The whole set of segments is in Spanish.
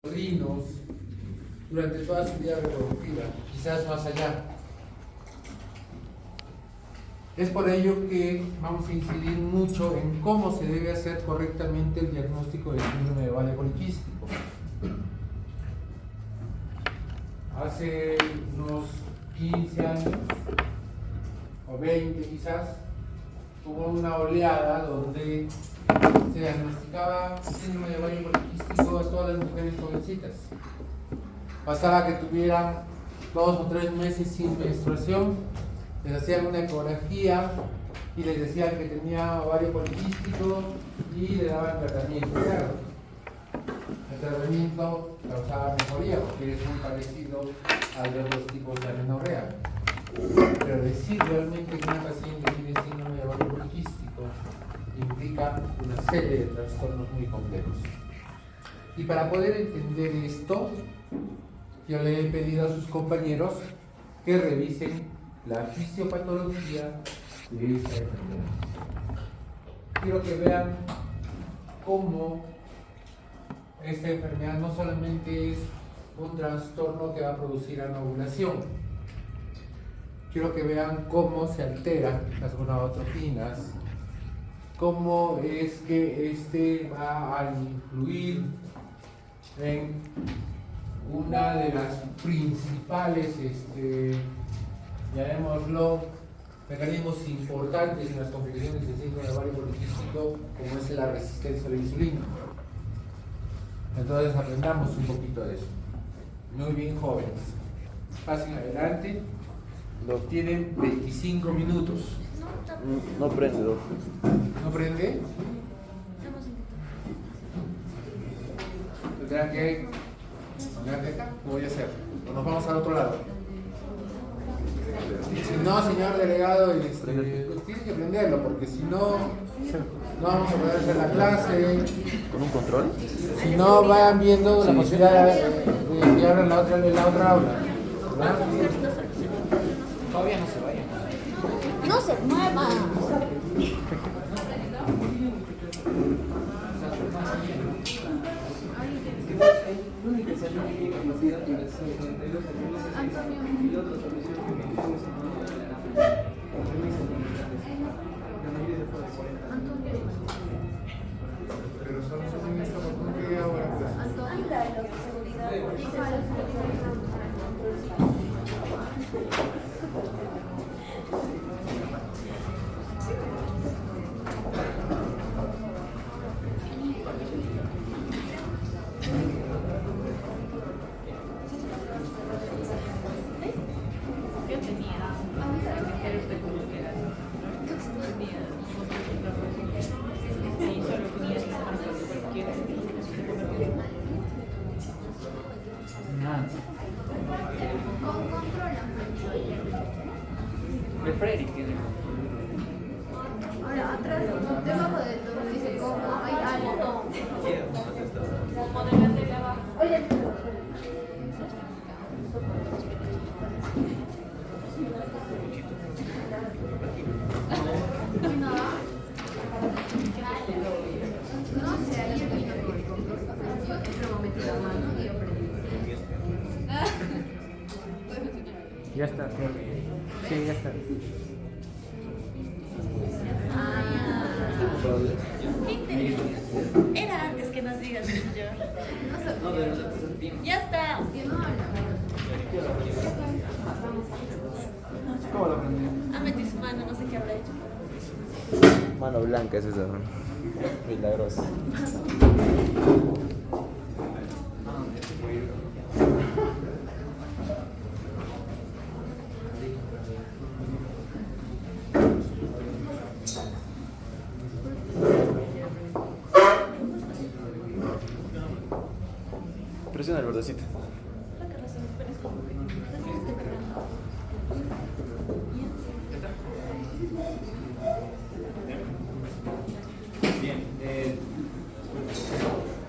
sobrinos durante toda su vida reproductiva, quizás más allá. Es por ello que vamos a incidir mucho en cómo se debe hacer correctamente el diagnóstico del síndrome de ovario poliquístico. Hace unos 15 años, o 20 quizás, hubo una oleada donde se diagnosticaba el síndrome de ovario poliquístico a todas las mujeres jovencitas. Bastaba que tuvieran 2 o 3 meses sin menstruación, les hacían una ecografía y les decían que tenía ovario poliquístico y le daban tratamiento. Claro, el tratamiento causaba mejoría porque es muy parecido al de otros tipos de amenorrea. Pero decir realmente que una paciente tiene síndrome de ovario poliquístico implica una serie de trastornos muy complejos. Y para poder entender esto, yo le he pedido a sus compañeros que revisen la fisiopatología de esta enfermedad. Quiero que vean cómo esta enfermedad no solamente es un trastorno que va a producir anovulación. Quiero que vean cómo se alteran las gonadotrofinas, cómo es que este va a influir en una de las principales, llamémoslo, mecanismos importantes en las complicaciones del síndrome de ovario poliquístico, como es la resistencia a la insulina. Entonces aprendamos un poquito de eso. Muy bien, jóvenes. Pasen adelante. Tienen 25 minutos. No prende, doctor. ¿No prende? Tendrán que ponerle acá. ¿Qué voy a hacer? ¿O nos vamos al otro lado? Si no, señor delegado, pues tiene que prenderlo, porque si no, no vamos a poder hacer la clase. ¿Con un control? Si no, vayan viendo la posibilidad de que abran la otra aula. ¿Verdad? Todavía no se vayan. No se mueva. Pero solo se hacen esto porque ahora El Freddy tiene. Ahora, atrás, debajo de esto, dice como hay algo. Oye, no sé, alguien vino por el control. Yo entro metí la mano y aprendí. Ya está. Sí, ya está. Qué inteligente. Era antes que nos digas, señor. Ya está. Que no habla. ¿Cómo lo aprendí? Ha metido su mano, no sé qué habrá hecho. Mano blanca es esa, ¿no? Milagrosa. Presiona el bordecito. Bien,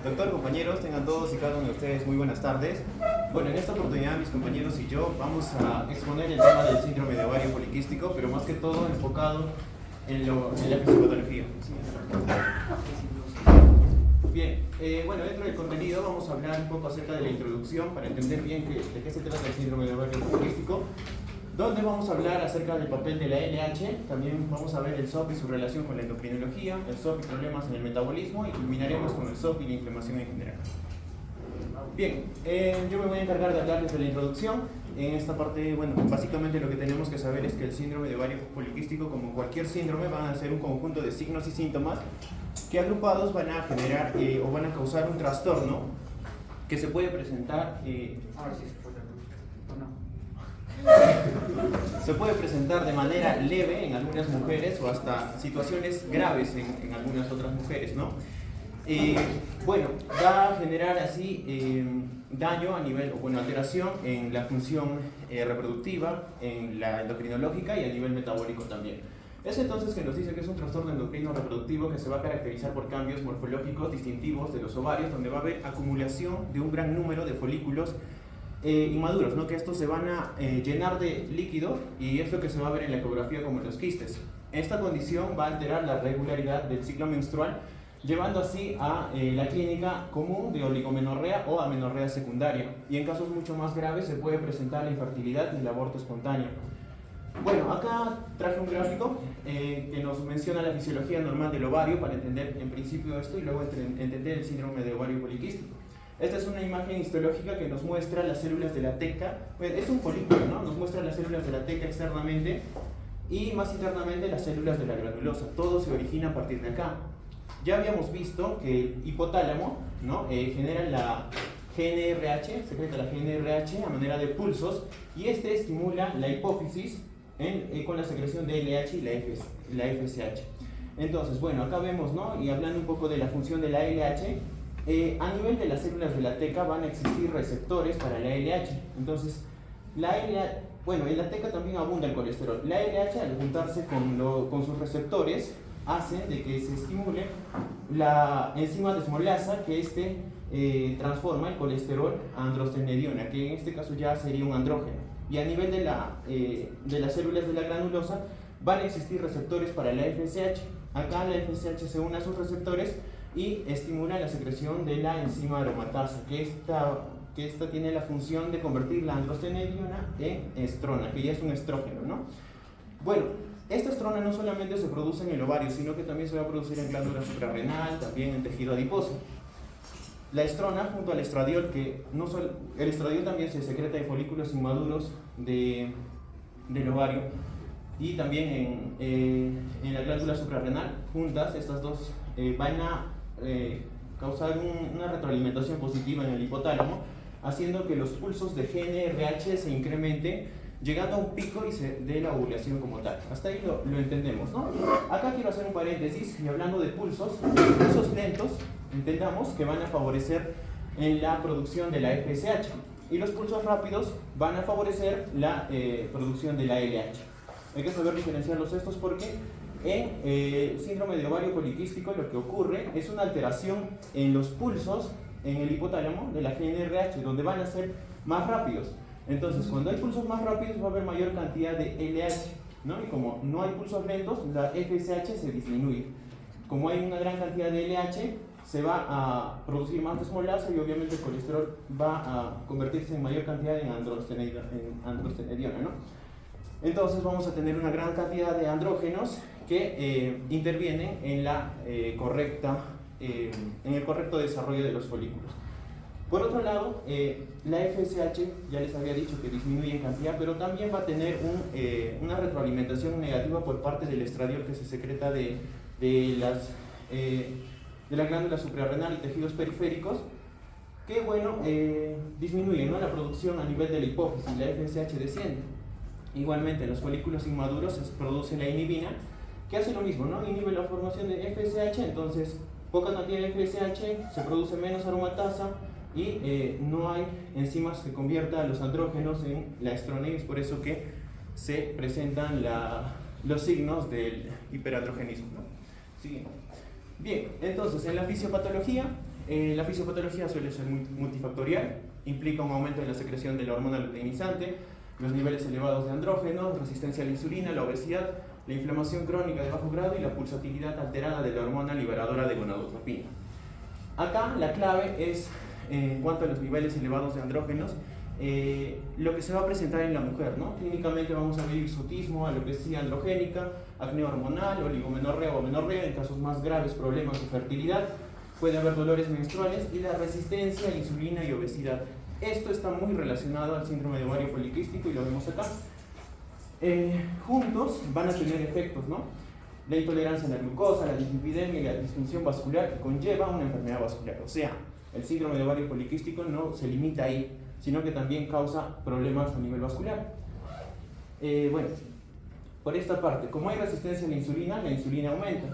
doctor, compañeros, tengan todos y cada uno de ustedes muy buenas tardes. Bueno, en esta oportunidad mis compañeros y yo vamos a exponer el tema del síndrome de ovario poliquístico, pero más que todo enfocado en la fisiopatología. Bien, bueno, dentro del contenido vamos a hablar un poco acerca de la introducción para entender bien de qué se trata el síndrome de ovario poliquístico, donde vamos a hablar acerca del papel de la LH, también vamos a ver el SOP y su relación con la endocrinología, el SOP y problemas en el metabolismo, y culminaremos con el SOP y la inflamación en general. Bien, yo me voy a encargar de hablarles de la introducción. En esta parte, bueno, básicamente lo que tenemos que saber es que el síndrome de ovario poliquístico, como cualquier síndrome, van a ser un conjunto de signos y síntomas que agrupados van a generar o van a causar un trastorno que se puede presentar se puede presentar de manera leve en algunas mujeres o hasta situaciones graves en algunas otras mujeres, ¿no? Bueno, va a generar así daño a nivel, o bueno, alteración en la función reproductiva, en la endocrinológica y a nivel metabólico también. Es entonces que nos dice que es un trastorno endocrino reproductivo que se va a caracterizar por cambios morfológicos distintivos de los ovarios, donde va a haber acumulación de un gran número de folículos inmaduros, ¿no? Que estos se van a llenar de líquido y es lo que se va a ver en la ecografía como los quistes. Esta condición va a alterar la regularidad del ciclo menstrual, llevando así a la clínica común de oligomenorrea o amenorrea secundaria, y en casos mucho más graves se puede presentar la infertilidad y el aborto espontáneo. Bueno, acá traje un gráfico que nos menciona la fisiología normal del ovario para entender en principio esto y luego entender el síndrome de ovario poliquístico. Esta es una imagen histológica que nos muestra las células de la teca, pues es un folículo, ¿no? Nos muestra las células de la teca externamente y más internamente las células de la granulosa. Todo se origina a partir de acá. Ya habíamos visto que el hipotálamo, ¿no? Genera la GNRH, secreta la GNRH a manera de pulsos, y este estimula la hipófisis con la secreción de LH y la FSH. Entonces, bueno, acá vemos, ¿no? Y hablando un poco de la función de la LH, a nivel de las células de la teca van a existir receptores para la LH. Entonces, bueno, en la teca también abunda el colesterol. La LH, al juntarse con sus receptores, hacen de que se estimule la enzima desmolasa que transforma el colesterol a androstenediona, que en este caso ya sería un andrógeno. Y a nivel de las células de la granulosa van a existir receptores para la FSH. Acá la FSH se une a sus receptores y estimula la secreción de la enzima aromatasa, que esta tiene la función de convertir la androstenediona en estrona, que ya es un estrógeno, ¿no? Bueno, esta estrona no solamente se produce en el ovario, sino que también se va a producir en glándula suprarrenal, también en tejido adiposo. La estrona junto al estradiol, el estradiol también se secreta de folículos inmaduros del ovario, y también en la glándula suprarrenal, juntas estas dos van a causar una retroalimentación positiva en el hipotálamo, haciendo que los pulsos de GNRH se incrementen, llegando a un pico de la ovulación como tal. Hasta ahí lo entendemos, ¿no? Acá quiero hacer un paréntesis y hablando de pulsos lentos, entendamos que van a favorecer en la producción de la FSH y los pulsos rápidos van a favorecer la producción de la LH. Hay que saber diferenciarlos estos porque en el síndrome de ovario poliquístico lo que ocurre es una alteración en los pulsos en el hipotálamo de la GNRH, donde van a ser más rápidos. Entonces, cuando hay pulsos más rápidos va a haber mayor cantidad de LH, ¿no? Y como no hay pulsos lentos, la FSH se disminuye. Como hay una gran cantidad de LH, se va a producir más desmolasa y obviamente el colesterol va a convertirse en mayor cantidad en androstenediona, ¿no? Entonces vamos a tener una gran cantidad de andrógenos que intervienen en el correcto desarrollo de los folículos. Por otro lado, la FSH, ya les había dicho que disminuye en cantidad, pero también va a tener una retroalimentación negativa por parte del estradiol que se secreta de la glándula suprarrenal y tejidos periféricos, que bueno, disminuyen, ¿no? La producción a nivel de la hipófisis, la FSH desciende. Igualmente, en los folículos inmaduros se produce la inhibina, que hace lo mismo, ¿no? Inhibe la formación de FSH, entonces poca cantidad de FSH, se produce menos aromatasa y no hay enzimas que conviertan los andrógenos en la estrona, y es por eso que se presentan los signos del hiperandrogenismo, ¿no? Siguiente. Bien, entonces en la fisiopatología suele ser multifactorial, implica un aumento de la secreción de la hormona luteinizante, los niveles elevados de andrógenos, resistencia a la insulina, la obesidad, la inflamación crónica de bajo grado y la pulsatilidad alterada de la hormona liberadora de gonadotropina. Acá la clave es, en cuanto a los niveles elevados de andrógenos, lo que se va a presentar en la mujer, ¿no? Clínicamente vamos a ver hirsutismo, alopecia androgénica, acné hormonal, oligomenorrea o menorrea, en casos más graves problemas de fertilidad, puede haber dolores menstruales y la resistencia a la insulina y obesidad. Esto está muy relacionado al síndrome de ovario poliquístico y lo vemos acá. Juntos van a tener efectos, ¿no? La intolerancia a la glucosa, la dislipidemia y la disfunción vascular que conlleva una enfermedad vascular. O sea, el síndrome de ovario poliquístico no se limita ahí, sino que también causa problemas a nivel vascular. Bueno, por esta parte, como hay resistencia a la insulina aumenta.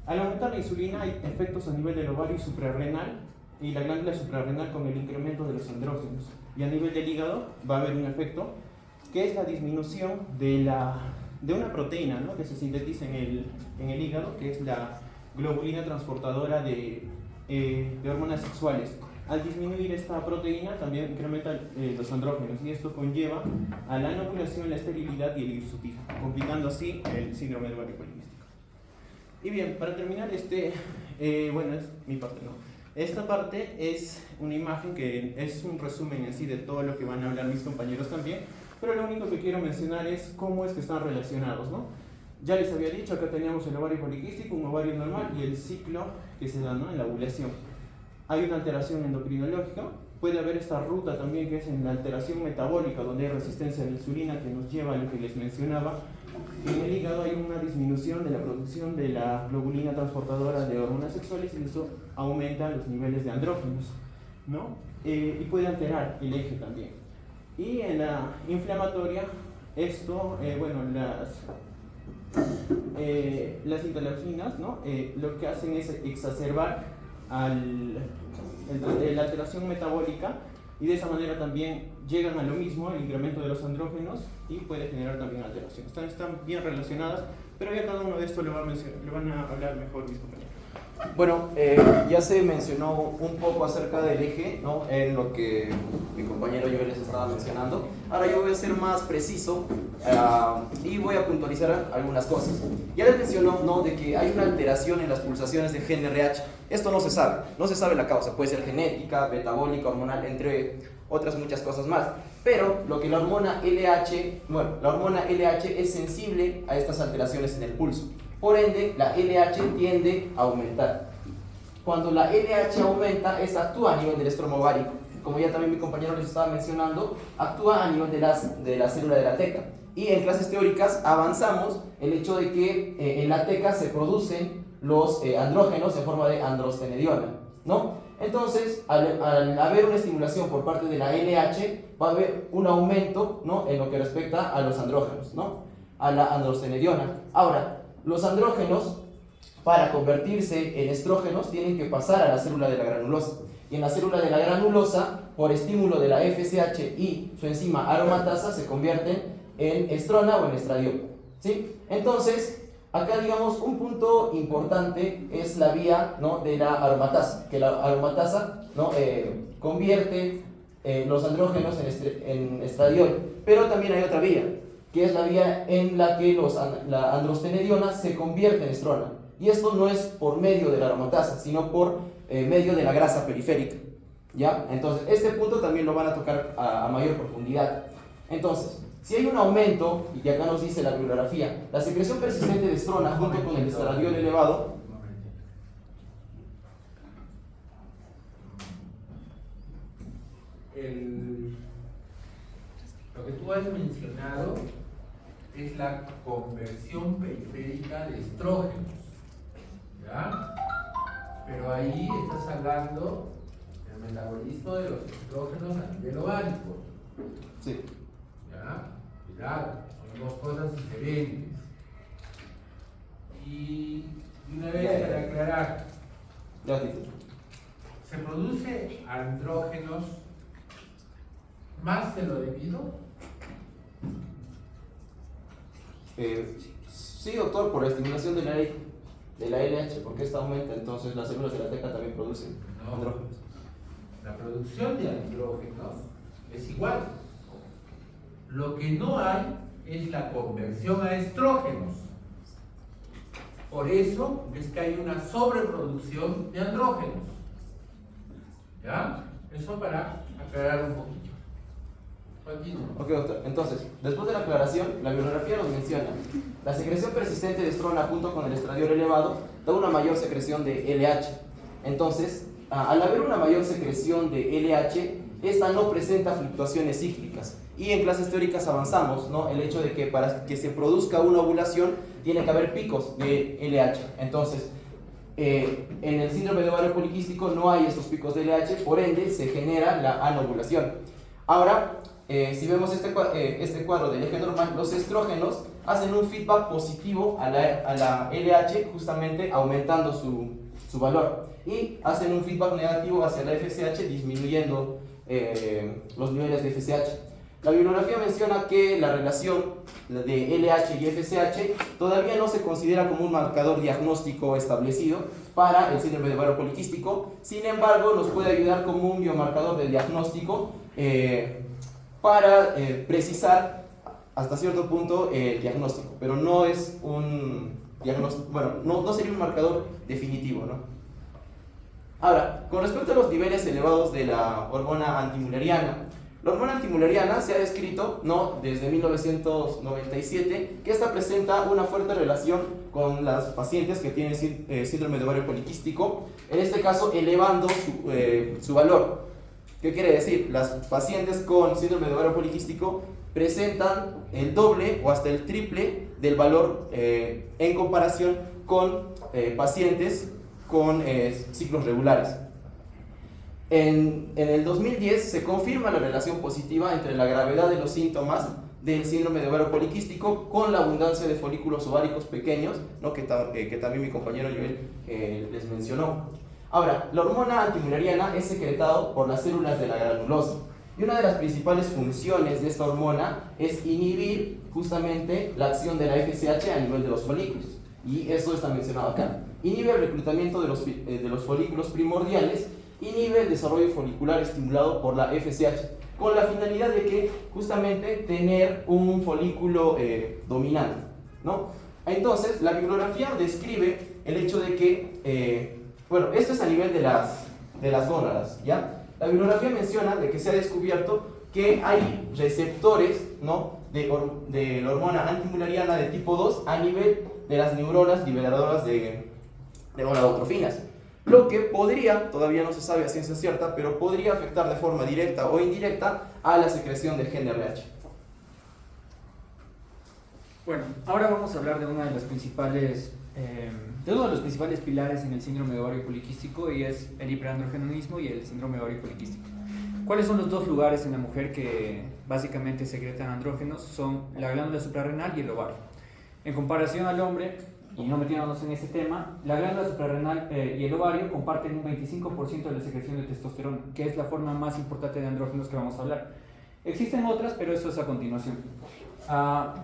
Al aumentar la insulina hay efectos a nivel del ovario suprarrenal y la glándula suprarrenal con el incremento de los andrógenos. Y a nivel del hígado va a haber un efecto que es la disminución de una proteína, ¿no?, que se sintetiza en el hígado, que es la globulina transportadora de hormonas sexuales. Al disminuir esta proteína también incrementa los andrógenos y esto conlleva a la anovulación, la esterilidad y el hirsutismo, complicando así el síndrome de ovario poliquístico. Y bien, para terminar bueno, es mi parte, ¿no? Esta parte es una imagen que es un resumen en sí de todo lo que van a hablar mis compañeros también, pero lo único que quiero mencionar es cómo es que están relacionados, ¿no? Ya les había dicho, acá teníamos el ovario poliquístico, un ovario normal y el ciclo que se da, ¿no?, en la ovulación. Hay una alteración endocrinológica, puede haber esta ruta también que es en la alteración metabólica, donde hay resistencia a la insulina que nos lleva a lo que les mencionaba. En el hígado hay una disminución de la producción de la globulina transportadora de hormonas sexuales y eso aumenta los niveles de andrógenos, ¿no? Y puede alterar el eje también. Y en la inflamatoria, esto, bueno, las interleucinas, ¿no?, lo que hacen es exacerbar la alteración metabólica y de esa manera también llegan a lo mismo, el incremento de los andrógenos y puede generar también alteraciones. Están bien relacionadas, pero ya cada uno de estos lo van a hablar mejor mis compañeros. Bueno, ya se mencionó un poco acerca del eje, ¿no?, en lo que mi compañero yo les estaba mencionando. Ahora yo voy a ser más preciso y voy a puntualizar algunas cosas. Ya les mencionó, ¿no?, de que hay una alteración en las pulsaciones de GnRH. Esto no se sabe la causa, puede ser genética, metabólica, hormonal, entre otras muchas cosas más. Pero lo que la hormona LH es sensible a estas alteraciones en el pulso. Por ende, la LH tiende a aumentar. Cuando la LH aumenta, esta actúa a nivel del estroma ovárico. Como ya también mi compañero les estaba mencionando, actúa a nivel de la célula de la teca. Y en clases teóricas avanzamos el hecho de que en la teca se producen los andrógenos en forma de androstenediona, ¿no? Entonces, al haber una estimulación por parte de la LH, va a haber un aumento, ¿no?, en lo que respecta a los andrógenos, ¿no?, a la androstenediona. Ahora, los andrógenos, para convertirse en estrógenos, tienen que pasar a la célula de la granulosa. Y en la célula de la granulosa, por estímulo de la FSH y su enzima aromatasa, se convierten en estrona o en estradiol, ¿sí? Entonces, acá digamos un punto importante es la vía, ¿no?, de la aromatasa, que la aromatasa, ¿no?, convierte los andrógenos en estradiol. Pero también hay otra vía, que es la vía en la que la androstenediona se convierte en estrona. Y esto no es por medio de la aromatasa, sino por medio de la grasa periférica, ¿ya? Entonces, este punto también lo van a tocar a mayor profundidad. Entonces, si hay un aumento, y acá nos dice la bibliografía, la secreción persistente de estrona junto con el estradiol elevado, lo que tú has mencionado es la conversión periférica de estrógenos, ¿ya? Pero ahí estás hablando del metabolismo de los estrógenos a nivel ovárico. sí. ¿Ya? Cuidado, son dos cosas diferentes. Y una vez para aclarar, Ya dije. ¿se produce andrógenos más de lo debido? Sí, doctor, por la estimulación de la LH, porque esta aumenta, entonces las células de la teca también producen andrógenos. La producción de andrógenos es igual. Lo que no hay es la conversión a estrógenos. Por eso es que hay una sobreproducción de andrógenos. ¿Ya? Eso para aclarar un poquito. Continúo. Ok, doctor. Entonces, después de la aclaración, la bibliografía nos menciona: la secreción persistente de estrona junto con el estradiol elevado da una mayor secreción de LH. Entonces, al haber una mayor secreción de LH, esta no presenta fluctuaciones cíclicas. Y en clases teóricas avanzamos, ¿no? El hecho de que para que se produzca una ovulación tiene que haber picos de LH. Entonces, en el síndrome de ovario poliquístico no hay estos picos de LH, por ende se genera la anovulación. Ahora, si vemos este cuadro del eje normal, los estrógenos hacen un feedback positivo a la LH, justamente aumentando su valor, y hacen un feedback negativo hacia la FSH, disminuyendo los niveles de FSH. La bibliografía menciona que la relación de LH y FSH todavía no se considera como un marcador diagnóstico establecido para el síndrome de ovario poliquístico. Sin embargo, nos puede ayudar como un biomarcador de diagnóstico para precisar hasta cierto punto el diagnóstico, pero no es un diagnóstico, bueno, no sería un marcador definitivo, ¿no? Ahora, con respecto a los niveles elevados de la hormona antimülleriana, la hormona antimülleriana se ha descrito, ¿no?, desde 1997, que esta presenta una fuerte relación con las pacientes que tienen síndrome de ovario poliquístico, en este caso elevando su valor. ¿Qué quiere decir? Las pacientes con síndrome de ovario poliquístico presentan el doble o hasta el triple del valor en comparación con pacientes con ciclos regulares. En el 2010 se confirma la relación positiva entre la gravedad de los síntomas del síndrome de ovario poliquístico con la abundancia de folículos ováricos pequeños, ¿no?, que también mi compañero Joel les mencionó. Ahora, la hormona antimülleriana es secretado por las células de la granulosa, y una de las principales funciones de esta hormona es inhibir justamente la acción de la FSH a nivel de los folículos, y eso está mencionado acá. Inhibe el reclutamiento de los folículos primordiales, inhibe el desarrollo folicular estimulado por la FSH, con la finalidad de que justamente tener un folículo dominante, ¿no? Entonces, la bibliografía describe el hecho de que, bueno, esto es a nivel de las gónadas, ¿ya? La bibliografía menciona de que se ha descubierto que hay receptores, ¿no?, de la hormona antimülleriana de tipo 2 a nivel de las neuronas liberadoras de gonadotrofinas. Lo que podría, todavía no se sabe a ciencia cierta, pero podría afectar de forma directa o indirecta a la secreción del gen RH. Bueno, ahora vamos a hablar de uno de los principales pilares en el síndrome de ovario poliquístico, y es el hiperandrogenismo y el síndrome de ovario poliquístico. ¿Cuáles son los dos lugares en la mujer que básicamente secretan andrógenos? Son la glándula suprarrenal y el ovario. En comparación al hombre, y no metiéndonos en ese tema, la glándula suprarrenal y el ovario comparten un 25% de la secreción de testosterona, que es la forma más importante de andrógenos que vamos a hablar. Existen otras, pero eso es a continuación.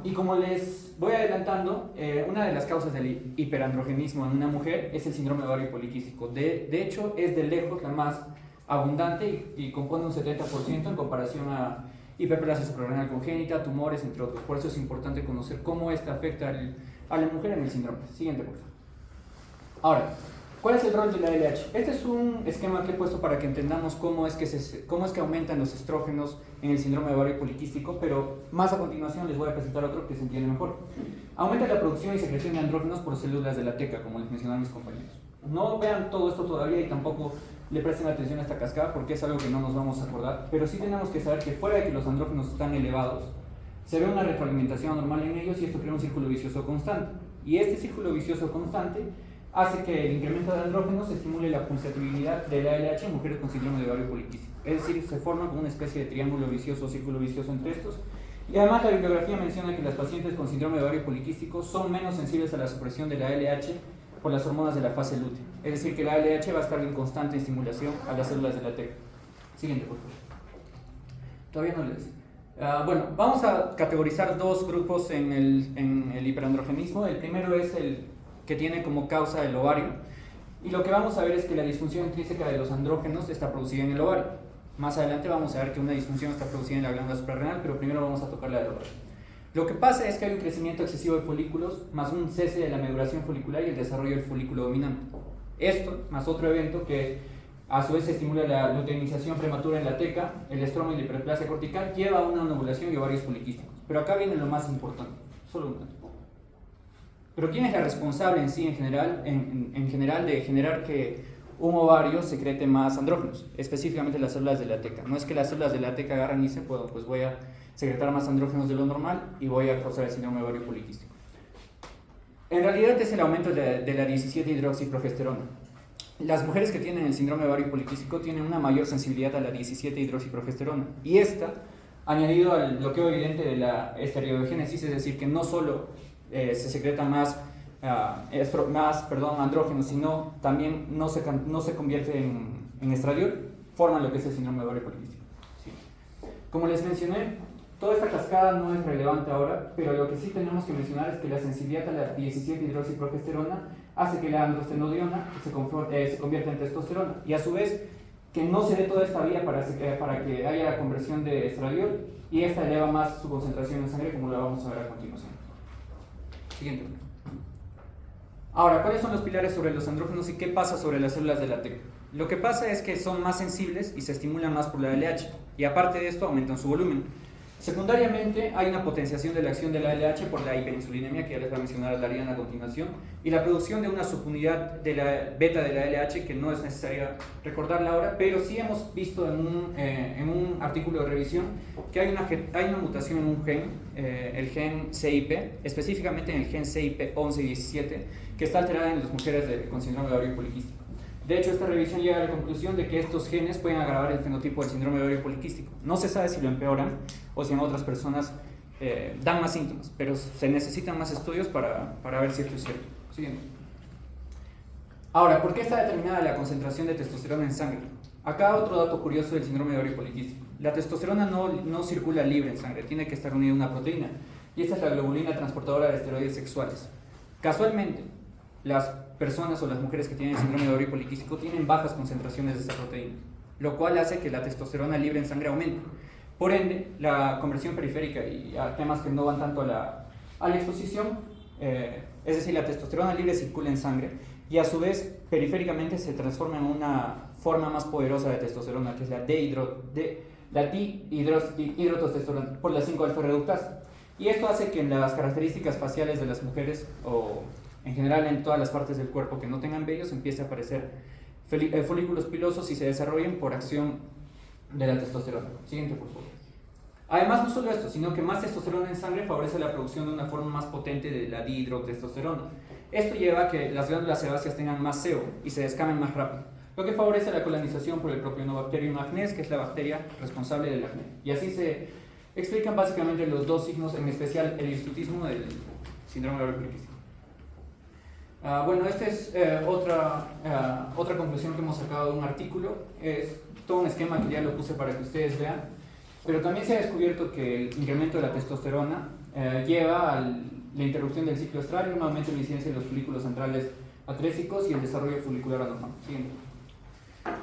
Y como les voy adelantando, una de las causas del hiperandrogenismo en una mujer es el síndrome de ovario poliquístico. De hecho, es de lejos la más abundante y compone un 70% en comparación a hiperplasia suprarrenal congénita, tumores, entre otros. Por eso es importante conocer cómo esta afecta a la mujer en el síndrome. Siguiente, por favor. Ahora, ¿cuál es el rol de la LH? Este es un esquema que he puesto para que entendamos cómo es que aumentan los estrógenos en el síndrome de ovario poliquístico, pero más a continuación les voy a presentar otro que se entiende mejor. Aumenta la producción y secreción de andrógenos por células de la teca, como les mencionaron mis compañeros. No vean todo esto todavía y tampoco le presten atención a esta cascada porque es algo que no nos vamos a acordar, pero sí tenemos que saber que fuera de que los andrógenos están elevados, se ve una retroalimentación anormal en ellos, y esto crea un círculo vicioso constante. Y este círculo vicioso constante hace que el incremento de andrógenos estimule la pulsatividad de la LH en mujeres con síndrome de ovario poliquístico. Es decir, se forma como una especie de triángulo vicioso o círculo vicioso entre estos. Y además la bibliografía menciona que las pacientes con síndrome de ovario poliquístico son menos sensibles a la supresión de la LH por las hormonas de la fase lútea. Es decir, que la LH va a estar en constante estimulación a las células de la teca. Siguiente, por favor. Todavía no les. Bueno, vamos a categorizar dos grupos en el hiperandrogenismo. El primero es el que tiene como causa el ovario. Y lo que vamos a ver es que la disfunción intrínseca de los andrógenos está producida en el ovario. Más adelante vamos a ver que una disfunción está producida en la glándula suprarrenal, pero primero vamos a tocar la del ovario. Lo que pasa es que hay un crecimiento excesivo de folículos, más un cese de la maduración folicular y el desarrollo del folículo dominante. Esto, más otro evento que A su vez se estimula la luteinización prematura en la teca, el estroma y la hiperplasia cortical, lleva a una anovulación y ovarios poliquísticos. Pero acá viene lo más importante, solo una. Pero ¿quién es la responsable en sí, en general, de generar que un ovario secrete más andrógenos? Específicamente las células de la teca. No es que las células de la teca agarran y dicen, pues voy a secretar más andrógenos de lo normal y voy a causar el síndrome ovario poliquístico. En realidad es el aumento de la 17-hidroxiprogesterona. Las mujeres que tienen el síndrome ovario poliquístico tienen una mayor sensibilidad a la 17-hidroxiprogesterona. Y esta, añadido al bloqueo evidente de la esteroidogénesis, es decir, que no solo se secreta más andrógenos, sino también no se convierte en estradiol, forman lo que es el síndrome ovario poliquístico. ¿Sí? Como les mencioné, toda esta cascada no es relevante ahora, pero lo que sí tenemos que mencionar es que la sensibilidad a la 17-hidroxiprogesterona hace que la androstenodiona se convierta en testosterona, y a su vez que no se dé toda esta vía para que haya conversión de estradiol, y esta eleva más su concentración en sangre, como la vamos a ver a continuación. Siguiente. Ahora, ¿cuáles son los pilares sobre los andrógenos y qué pasa sobre las células de la teca? Lo que pasa es que son más sensibles y se estimulan más por la LH, y aparte de esto aumentan su volumen. Secundariamente, hay una potenciación de la acción de la LH por la hiperinsulinemia, que ya les va a mencionar Darían a continuación, y la producción de una subunidad de la beta de la LH, que no es necesaria recordarla ahora, pero sí hemos visto en un artículo de revisión que hay una mutación en un gen, el gen CIP, específicamente en el gen CIP11 y 17, que está alterada en las mujeres con síndrome ovario poliquístico. De hecho, esta revisión llega a la conclusión de que estos genes pueden agravar el fenotipo del síndrome ovario poliquístico. No se sabe si lo empeoran o si en otras personas dan más síntomas, pero se necesitan más estudios para ver si esto es cierto. Siguiente. Ahora, ¿por qué está determinada la concentración de testosterona en sangre? Acá otro dato curioso del síndrome ovario poliquístico. La testosterona no circula libre en sangre, tiene que estar unida a una proteína, y esta es la globulina transportadora de esteroides sexuales. Casualmente, las personas o las mujeres que tienen síndrome ovario poliquístico tienen bajas concentraciones de esta proteína, lo cual hace que la testosterona libre en sangre aumente. Por ende, la conversión periférica y a temas que no van tanto a la exposición, es decir, la testosterona libre circula en sangre y a su vez periféricamente se transforma en una forma más poderosa de testosterona, que es la dihidrotestosterona por la 5-alfa reductasa. Y esto hace que en las características faciales de las mujeres, o en general en todas las partes del cuerpo que no tengan vellos, empiece a aparecer folículos pilosos y se desarrollen por acción de la testosterona. Siguiente, por favor. Además, no solo esto, sino que más testosterona en sangre favorece la producción de una forma más potente de la dihidrotestosterona. Esto lleva a que las glándulas sebáceas tengan más sebo y se descamen más rápido, lo que favorece la colonización por el Propionobacterium acnes, que es la bacteria responsable del acné. Y así se explican básicamente los dos signos, en especial el hirsutismo del síndrome ovario poliquístico. Bueno, esta es otra conclusión que hemos sacado de un artículo. Es todo un esquema que ya lo puse para que ustedes vean, pero también se ha descubierto que el incremento de la testosterona lleva a la interrupción del ciclo estral, un aumento en la incidencia de los folículos centrales atrésicos y el desarrollo folicular anormal. Siguiente.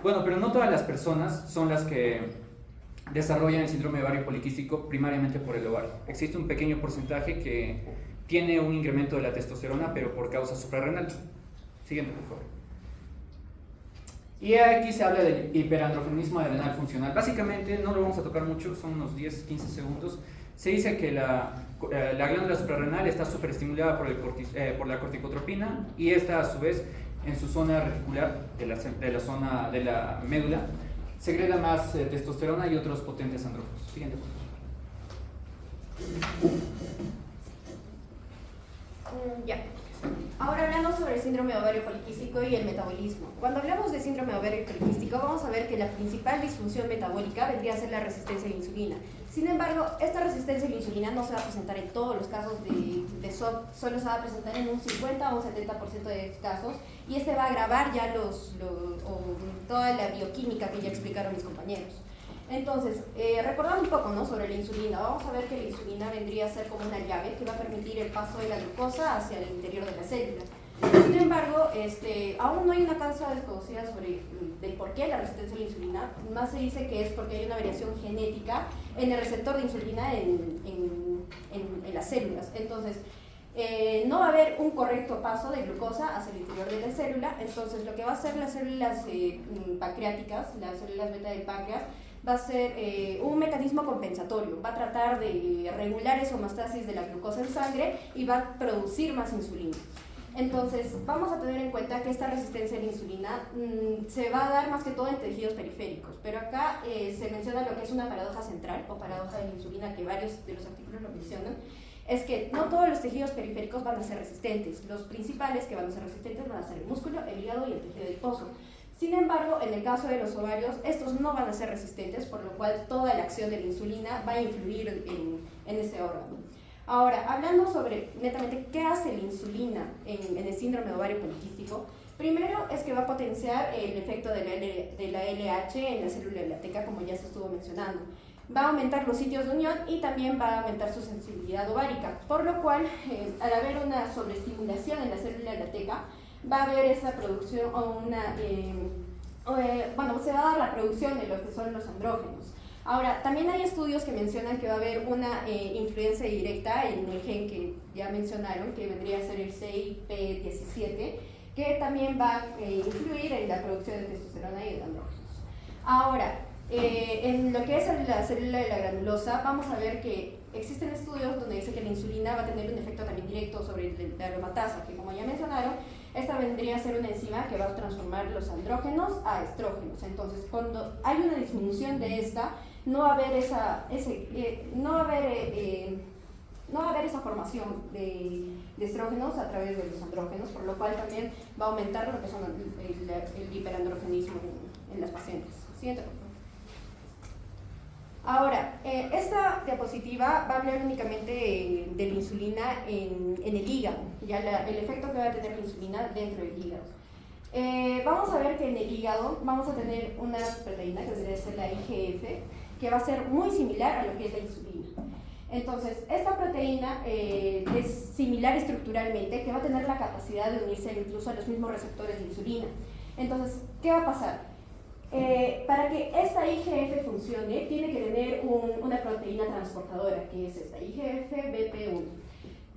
Bueno, pero no todas las personas son las que desarrollan el síndrome ovario poliquístico primariamente por el ovario. Existe un pequeño porcentaje que tiene un incremento de la testosterona, pero por causa suprarrenal. Siguiente, por favor. Y aquí se habla del hiperandrogenismo adrenal funcional. Básicamente, no lo vamos a tocar mucho, son unos 10-15 segundos. Se dice que la glándula suprarrenal está superestimulada por la corticotropina, y esta, a su vez, en su zona reticular de la médula, segrega más testosterona y otros potentes andrógenos. Siguiente, por favor. Ya. Ahora hablando sobre el síndrome ovario poliquístico y el metabolismo. Cuando hablamos de síndrome ovario poliquístico, vamos a ver que la principal disfunción metabólica vendría a ser la resistencia a la insulina. Sin embargo, esta resistencia a la insulina no se va a presentar en todos los casos de SOP, solo se va a presentar en un 50 o un 70% de casos, y este va a agravar ya toda la bioquímica que ya explicaron mis compañeros. Entonces, recordando un poco, ¿no?, sobre la insulina, vamos a ver que la insulina vendría a ser como una llave que va a permitir el paso de la glucosa hacia el interior de la célula. Sin embargo, aún no hay una causa desconocida sobre del por qué la resistencia a la insulina. Más se dice que es porque hay una variación genética en el receptor de insulina en las células. Entonces, no va a haber un correcto paso de glucosa hacia el interior de la célula. Entonces lo que va a hacer las células pancreáticas, las células beta del páncreas, va a ser un mecanismo compensatorio, va a tratar de regular esa homeostasis de la glucosa en sangre y va a producir más insulina. Entonces vamos a tener en cuenta que esta resistencia a la insulina se va a dar más que todo en tejidos periféricos, pero acá se menciona lo que es una paradoja central o paradoja de la insulina, que varios de los artículos lo mencionan, es que no todos los tejidos periféricos van a ser resistentes. Los principales que van a ser resistentes van a ser el músculo, el hígado y el tejido adiposo. Sin embargo, en el caso de los ovarios, estos no van a ser resistentes, por lo cual toda la acción de la insulina va a influir en ese órgano. Ahora, hablando sobre netamente qué hace la insulina en el síndrome de ovario poliquístico, primero es que va a potenciar el efecto de la LH en la célula de la teca, como ya se estuvo mencionando. Va a aumentar los sitios de unión y también va a aumentar su sensibilidad ovárica, por lo cual, al haber una sobreestimulación en la célula de la teca, va a haber esa producción o se va a dar la producción de lo que son los andrógenos. Ahora, también hay estudios que mencionan que va a haber una influencia directa en el gen que ya mencionaron, que vendría a ser el CYP17, que también va a influir en la producción de testosterona y de andrógenos. Ahora, en lo que es la célula de la granulosa, vamos a ver que existen estudios donde dice que la insulina va a tener un efecto también directo sobre la aromatasa, que como ya mencionaron, esta vendría a ser una enzima que va a transformar los andrógenos a estrógenos. Entonces, cuando hay una disminución de esta, no va a haber esa formación de estrógenos a través de los andrógenos, por lo cual también va a aumentar lo que son el hiperandrogenismo en las pacientes. Siguiente, por favor. Ahora, esta diapositiva va a hablar únicamente de la insulina en el hígado, ya el efecto que va a tener la insulina dentro del hígado. Vamos a ver que en el hígado vamos a tener una proteína que debe ser la IGF, que va a ser muy similar a lo que es la insulina. Entonces, esta proteína es similar estructuralmente, que va a tener la capacidad de unirse incluso a los mismos receptores de insulina. Entonces, ¿qué va a pasar? Para que esta IGF funcione, tiene que tener una proteína transportadora, que es esta IGF-BP1.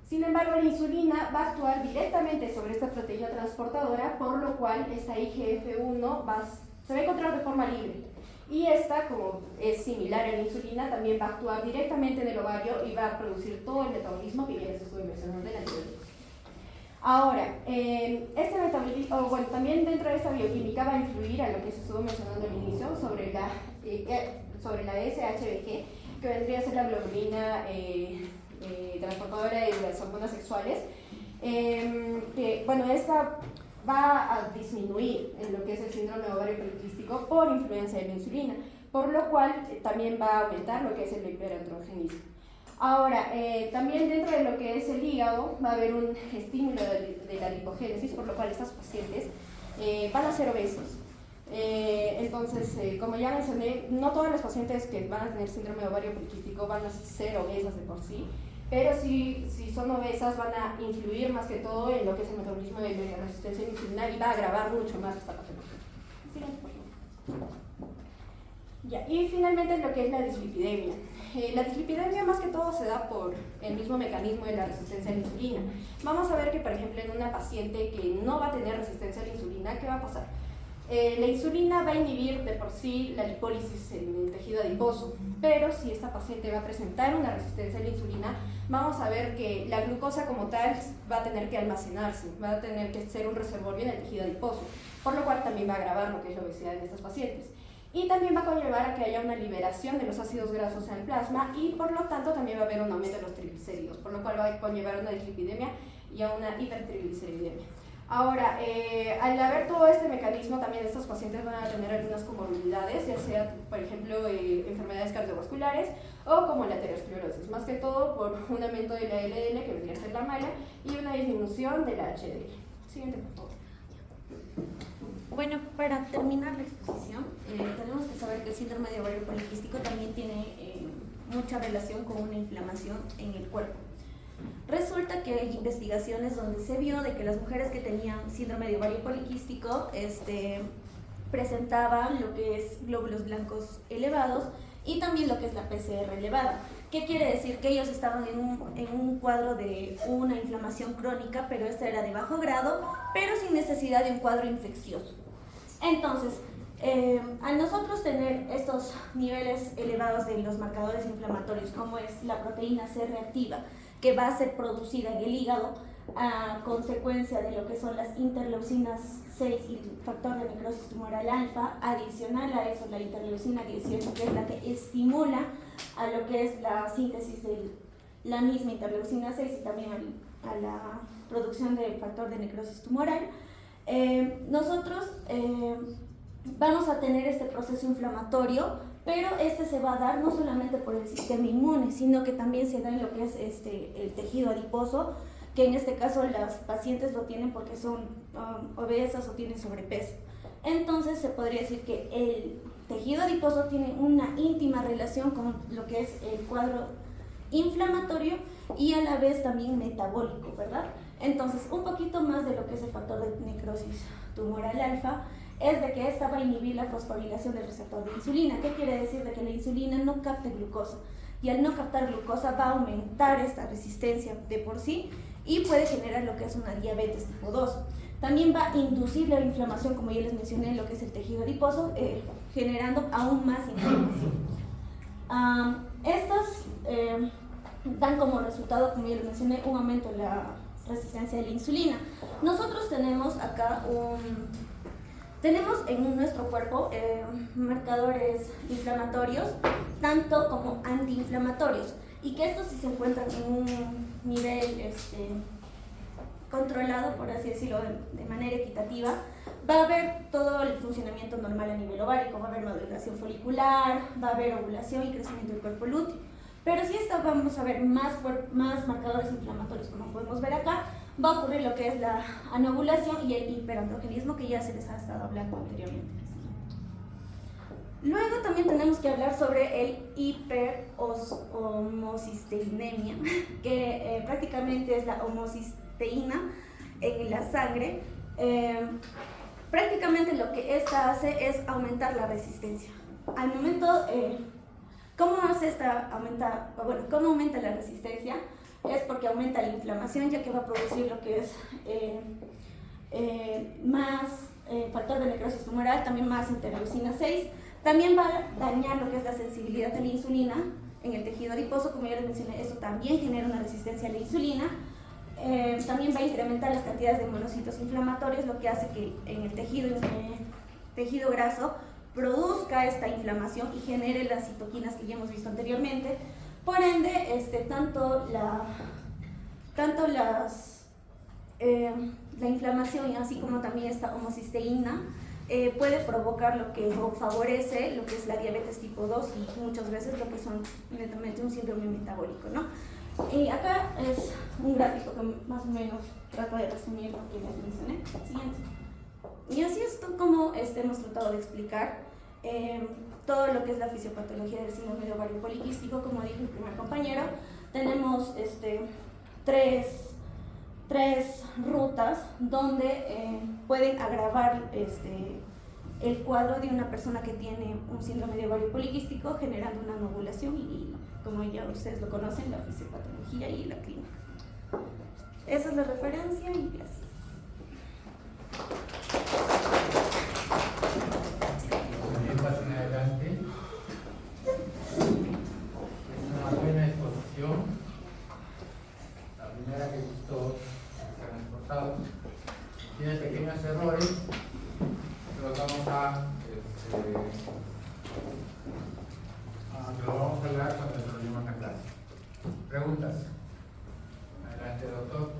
Sin embargo, la insulina va a actuar directamente sobre esta proteína transportadora, por lo cual esta IGF-1 se va a encontrar de forma libre. Y esta, como es similar a la insulina, también va a actuar directamente en el ovario y va a producir todo el metabolismo que ya les estuve mencionando en la anterior. Ahora, este metabolismo, también dentro de esta bioquímica va a influir a lo que se estuvo mencionando al inicio sobre la SHBG, que vendría a ser la globulina transportadora de las hormonas sexuales, esta va a disminuir en lo que es el síndrome de ovario poliquístico por influencia de la insulina, por lo cual también va a aumentar lo que es el hiperandrogenismo. Ahora, también dentro de lo que es el hígado va a haber un estímulo de la lipogénesis, por lo cual estas pacientes van a ser obesos. Entonces, como ya mencioné, no todas las pacientes que van a tener síndrome de ovario poliquístico van a ser obesas de por sí, pero si son obesas van a influir más que todo en lo que es el metabolismo de la resistencia a la insulina y va a agravar mucho más esta patología. Siguiente, por favor. Ya, y finalmente lo que es la dislipidemia. La dislipidemia más que todo se da por el mismo mecanismo de la resistencia a la insulina. Vamos a ver que, por ejemplo, en una paciente que no va a tener resistencia a la insulina, ¿qué va a pasar? La insulina va a inhibir de por sí la lipólisis en el tejido adiposo, pero si esta paciente va a presentar una resistencia a la insulina, vamos a ver que la glucosa como tal va a tener que almacenarse, va a tener que ser un reservorio en el tejido adiposo, por lo cual también va a agravar lo que es la obesidad en estas pacientes. Y también va a conllevar a que haya una liberación de los ácidos grasos en el plasma y por lo tanto también va a haber un aumento de los triglicéridos, por lo cual va a conllevar a una dislipidemia y a una hipertrigliceridemia. Ahora, al haber todo este mecanismo, también estos pacientes van a tener algunas comorbilidades, ya sea, por ejemplo, enfermedades cardiovasculares o como la aterosclerosis, más que todo por un aumento de la LDL, que vendría a ser la mala, y una disminución de la HDL. Siguiente, por favor. Bueno, para terminar la exposición, tenemos que saber que el síndrome de ovario poliquístico también tiene mucha relación con una inflamación en el cuerpo. Resulta que hay investigaciones donde se vio de que las mujeres que tenían síndrome de ovario poliquístico presentaban lo que es glóbulos blancos elevados y también lo que es la PCR elevada. ¿Qué quiere decir? Que ellos estaban en un cuadro de una inflamación crónica, pero esta era de bajo grado, pero sin necesidad de un cuadro infeccioso. Entonces, al nosotros tener estos niveles elevados de los marcadores inflamatorios, como es la proteína C reactiva, que va a ser producida en el hígado a consecuencia de lo que son las interleucinas 6 y el factor de necrosis tumoral alfa, adicional a eso la interleucina 18, que es la que estimula a lo que es la síntesis de la misma interleucina 6 y también a la producción del factor de necrosis tumoral. Nosotros vamos a tener este proceso inflamatorio, pero este se va a dar no solamente por el sistema inmune, sino que también se da en lo que es el tejido adiposo, que en este caso las pacientes lo tienen porque son obesas o tienen sobrepeso. Entonces se podría decir que el tejido adiposo tiene una íntima relación con lo que es el cuadro inflamatorio y a la vez también metabólico, ¿verdad? Entonces, un poquito más de lo que es el factor de necrosis tumoral alfa es de que esta va a inhibir la fosforilación del receptor de insulina. ¿Qué quiere decir? De que la insulina no capta glucosa, y al no captar glucosa va a aumentar esta resistencia de por sí y puede generar lo que es una diabetes tipo 2. También va a inducir la inflamación, como ya les mencioné, en lo que es el tejido adiposo, generando aún más inflamación. Estos dan como resultado, como ya les mencioné, un aumento en la resistencia de la insulina. Nosotros tenemos acá tenemos en nuestro cuerpo marcadores inflamatorios, tanto como antiinflamatorios, y que estos, si se encuentran en un nivel controlado, por así decirlo, de manera equitativa, va a haber todo el funcionamiento normal a nivel ovárico, va a haber maduración folicular, va a haber ovulación y crecimiento del cuerpo lúteo. Pero si vamos a ver más marcadores inflamatorios, como podemos ver acá, va a ocurrir lo que es la anovulación y el hiperandrogenismo, que ya se les ha estado hablando anteriormente. Luego también tenemos que hablar sobre el hiperhomocisteinemia, que prácticamente es la homocisteína en la sangre. Prácticamente lo que esta hace es aumentar la resistencia. Al momento, ¿cómo aumenta la resistencia? Es porque aumenta la inflamación, ya que va a producir lo que es más factor de necrosis tumoral, también más interleucina 6. También va a dañar lo que es la sensibilidad a la insulina en el tejido adiposo, como ya les mencioné, eso también genera una resistencia a la insulina. También va a incrementar las cantidades de monocitos inflamatorios, lo que hace que en el tejido graso produzca esta inflamación y genere las citoquinas que ya hemos visto anteriormente. Por ende, tanto la inflamación, así como también esta homocisteína, puede provocar o favorece lo que es la diabetes tipo 2 y muchas veces lo que son netamente un síndrome metabólico, ¿no? Y acá es un gráfico que más o menos trata de resumir lo que les mencioné. Siguiente. Y así es como hemos tratado de explicar todo lo que es la fisiopatología del síndrome de ovario poliquístico. Como dijo el primer compañero, tenemos tres rutas donde pueden agravar el cuadro de una persona que tiene un síndrome de ovario poliquístico, generando una anovulación y como ya ustedes lo conocen, la fisiopatología y la clínica. Esa es la referencia y gracias. También pasen adelante. Es una buena exposición. La primera que gustó se han exportado. Tiene pequeños errores, pero vamos a lo vamos a hablar cuando terminemos la clase. ¿Preguntas? Adelante, doctor.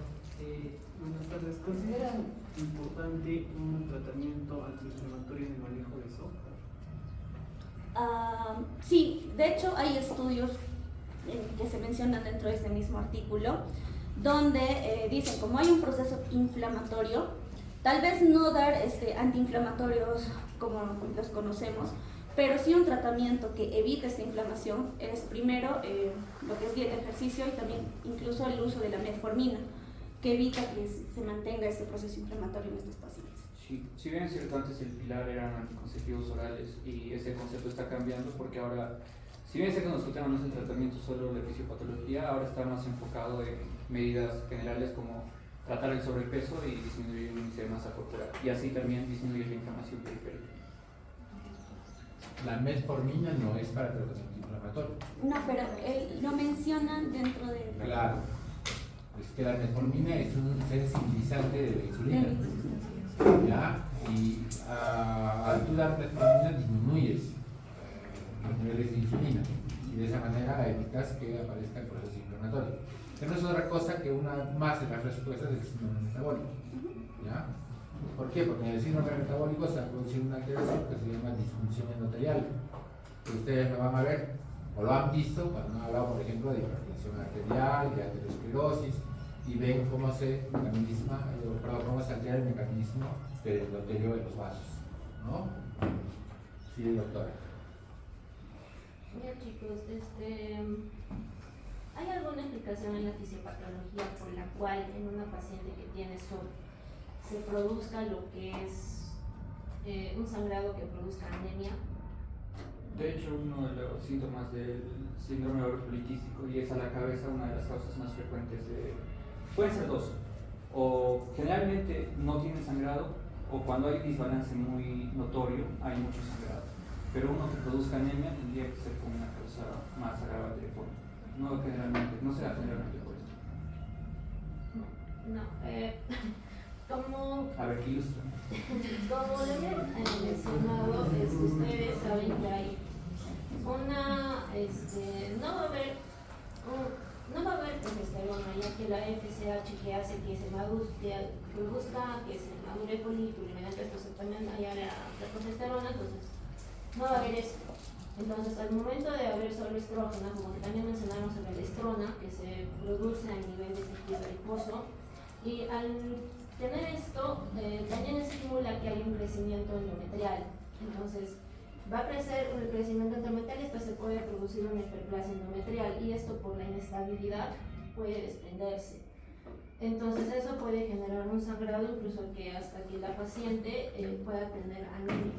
Buenas tardes. ¿Consideran importante un tratamiento antiinflamatorio en el manejo de eso? Sí, de hecho hay estudios que se mencionan dentro de este mismo artículo, donde dicen, como hay un proceso inflamatorio, tal vez no dar antiinflamatorios como los conocemos, pero sí un tratamiento que evite esta inflamación es primero lo que es dieta, ejercicio y también incluso el uso de la metformina, que evita que se mantenga este proceso inflamatorio en estos pacientes. Sí, si bien es cierto, antes el pilar eran anticonceptivos orales y ese concepto está cambiando porque ahora, si Si bien sé que nuestro tema no es el tratamiento solo de fisiopatología, ahora está más enfocado en medidas generales como tratar el sobrepeso y disminuir el índice de masa corporal, y así también disminuir la inflamación periférica. La metformina no es para tratamiento inflamatorio. No, pero lo mencionan dentro de... Claro. Es que la metformina es un sensibilizante de la insulina. ¿Ya? Y al tú dar metformina disminuyes los niveles de insulina y de esa manera evitas que aparezca el proceso inflamatorio. Que no es otra cosa que una más de las respuestas del síndrome metabólico. ¿Ya? ¿Por qué? Porque en el síndrome metabólico se ha producido una alteración que se llama disfunción endotelial, que ustedes lo van a ver o lo han visto cuando han hablado, por ejemplo, de hipertensión arterial, de aterosclerosis, y ven cómo se altera el mecanismo del endotelio de los vasos, ¿no? Sí, doctora. Ya chicos, ¿hay alguna explicación en la fisiopatología por la cual en una paciente que tiene SOP se produzca lo que es un sangrado que produzca anemia? De hecho, uno de los síntomas del síndrome ovario poliquístico, y es a la cabeza una de las causas más frecuentes pueden ser dos, o generalmente no tienen sangrado, o cuando hay desbalance muy notorio hay mucho sangrado, pero uno que produzca anemia tendría que ser como una causa más agravante de fondo, no generalmente, no será generalmente por esto. No, como... A ver, ¿qué ilustra? Como le había mencionado, ustedes saben que hay no va a haber progesterona, ya que la FSH que hace que se produzca, que se madure el folículo y mediante esto se también haya la progesterona, entonces no va a haber eso. Entonces, al momento de haber solo estrógeno, como que también mencionaron sobre la estrona, que se produce a nivel de tejido adiposo, y al tener esto, también estimula que haya un crecimiento endometrial. Entonces, va a crecer el crecimiento endometrial y esto se puede producir una hiperplasia endometrial, y esto por la inestabilidad puede desprenderse. Entonces, eso puede generar un sangrado, incluso que hasta que la paciente pueda tener anemia.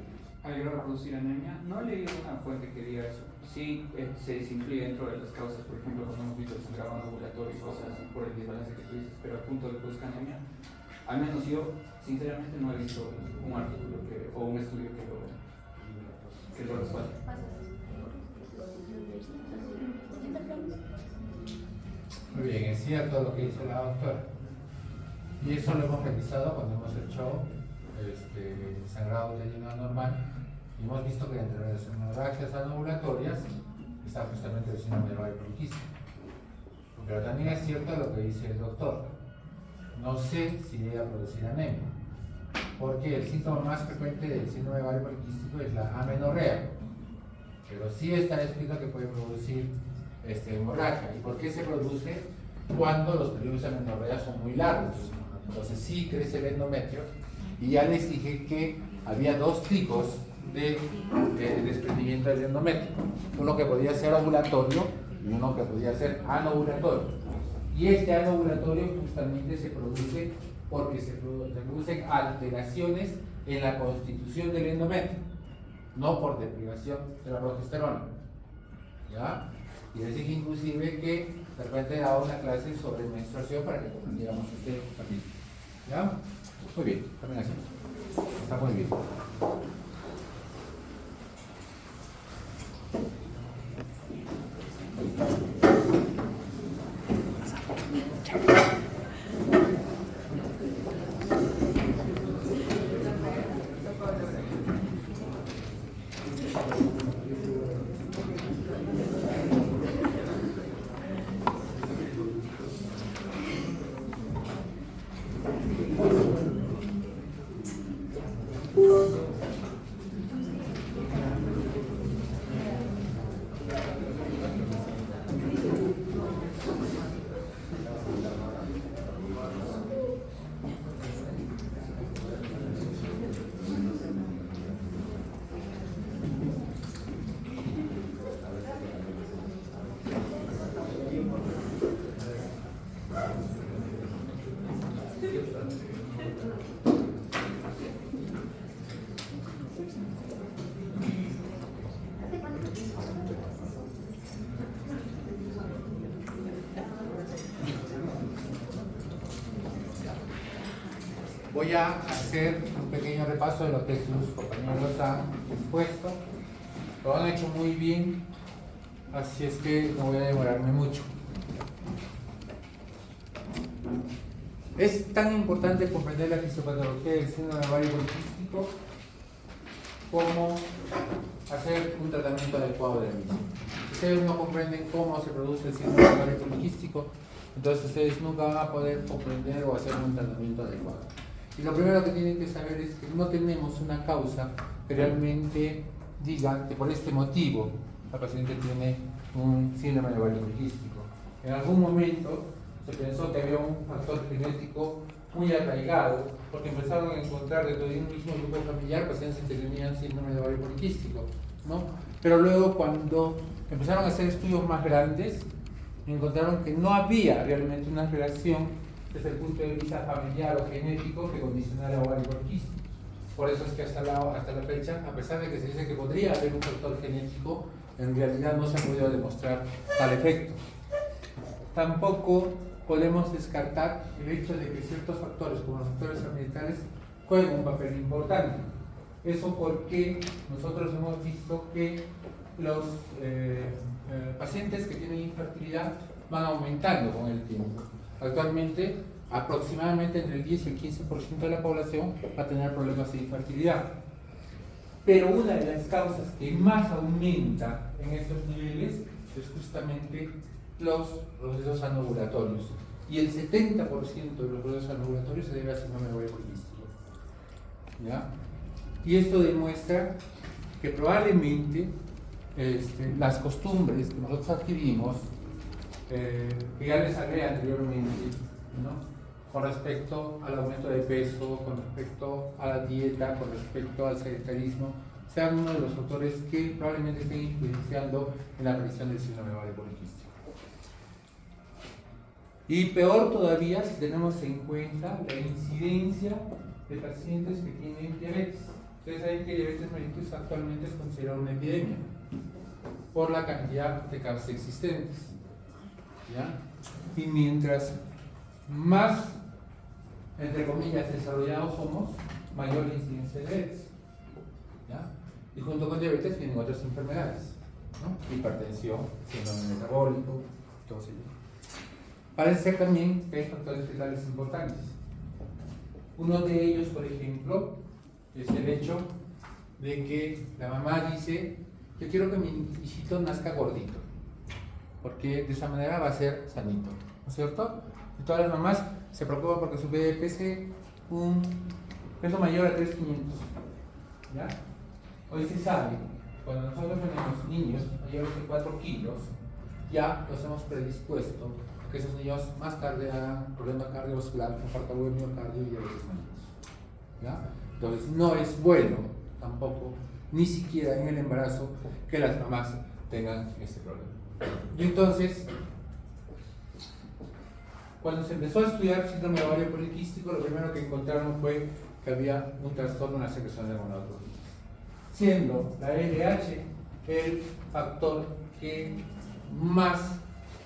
¿Ayudar a producir anemia? No he leído una fuente que diga eso. Sí, se incluye dentro de las causas, por ejemplo, cuando hemos visto el sangrado ambulatorio y cosas así por el desbalance que tú dices, pero al punto de que produzca anemia, al menos yo, sinceramente, no he visto un artículo o un estudio que lo respalde. Muy bien, es cierto lo que dice la doctora. Y eso lo hemos revisado cuando hemos hecho sangrado uterino normal, y hemos visto que entre las hemorragias anovulatorias está justamente el síndrome ovario poliquístico. Pero también es cierto lo que dice el doctor. No sé si llega a producir anemia, porque el síntoma más frecuente del síndrome ovario poliquístico es la amenorrea, pero sí está escrito que puede producir hemorragia. ¿Y por qué se produce? Cuando los periodos de amenorrea son muy largos. Entonces sí crece el endometrio, y ya les dije que había dos tipos de desprendimiento del endometrio, uno que podía ser ovulatorio y uno que podía ser anovulatorio. Y este anovulatorio justamente se produce porque se producen alteraciones en la constitución del endometrio, no por deprivación de la progesterona. ¿Ya? Y les dije inclusive que de repente he dado una clase sobre menstruación para que comprendamos ustedes también. ¿Ya? Muy bien, también así. Está muy bien. voy a hacer un pequeño repaso de lo que sus compañeros han expuesto. Lo han hecho muy bien, así es que no voy a demorarme mucho. Es tan importante comprender la fisiopatología del síndrome ovario poliquístico como hacer un tratamiento adecuado del mismo. Si ustedes no comprenden cómo se produce el síndrome ovario poliquístico, entonces ustedes nunca van a poder comprender o hacer un tratamiento adecuado. Y lo primero que tienen que saber es que no tenemos una causa que realmente diga que por este motivo la paciente tiene un síndrome ovario poliquístico. En algún momento se pensó que había un factor genético muy arraigado, porque empezaron a encontrar dentro de un mismo grupo familiar pacientes que tenían síndrome de ovario poliquístico, ¿no? Pero luego, cuando empezaron a hacer estudios más grandes, encontraron que no había realmente una relación desde el punto de vista familiar o genético que condicionara ovario poliquístico. Por eso es que hasta la fecha, a pesar de que se dice que podría haber un factor genético, en realidad no se ha podido demostrar tal efecto. Tampoco podemos descartar el hecho de que ciertos factores, como los factores ambientales, juegan un papel importante. Eso porque nosotros hemos visto que los pacientes que tienen infertilidad van aumentando con el tiempo. Actualmente, aproximadamente entre el 10 y el 15% de la población va a tener problemas de infertilidad. Pero una de las causas que más aumenta en estos niveles es justamente los procesos anovulatorios. Y el 70% de los procesos anovulatorios se debe a síndrome ovario poliquístico. ¿Ya? Y esto demuestra que probablemente las costumbres que nosotros adquirimos, que ya les hablé anteriormente, ¿no? Con respecto al aumento de peso, con respecto a la dieta, con respecto al sedentarismo, sean uno de los factores que probablemente estén influenciando en la aparición del síndrome ovario poliquístico. Y peor todavía si tenemos en cuenta la incidencia de pacientes que tienen diabetes. Ustedes saben que diabetes mellitus actualmente es considerada una epidemia por la cantidad de casos existentes, ¿ya? Y mientras más, entre comillas, desarrollados somos, mayor la incidencia de diabetes, ¿ya? Y junto con diabetes vienen otras enfermedades, ¿no? Hipertensión, síndrome metabólico, todo eso. Parece ser también que hay factores fetales importantes. Uno de ellos, por ejemplo, es el hecho de que la mamá dice: yo quiero que mi hijito nazca gordito, porque de esa manera va a ser sanito, ¿no es cierto? Y todas las mamás se preocupan porque su bebé pese un peso mayor a 3,500, ¿ya? Hoy se sabe, cuando nosotros tenemos niños mayores de 4 kilos, ya los hemos predispuesto a que esos niños más tarde hagan problemas cardiovasculares, infarto agudo de miocardio y diabetes mellitus, ¿ya? Entonces no es bueno tampoco, ni siquiera en el embarazo, que las mamás tengan este problema. Y entonces, cuando se empezó a estudiar síndrome ovario poliquístico, lo primero que encontraron fue que había un trastorno en la secreción de gonadotrofinas, siendo la LH el factor que más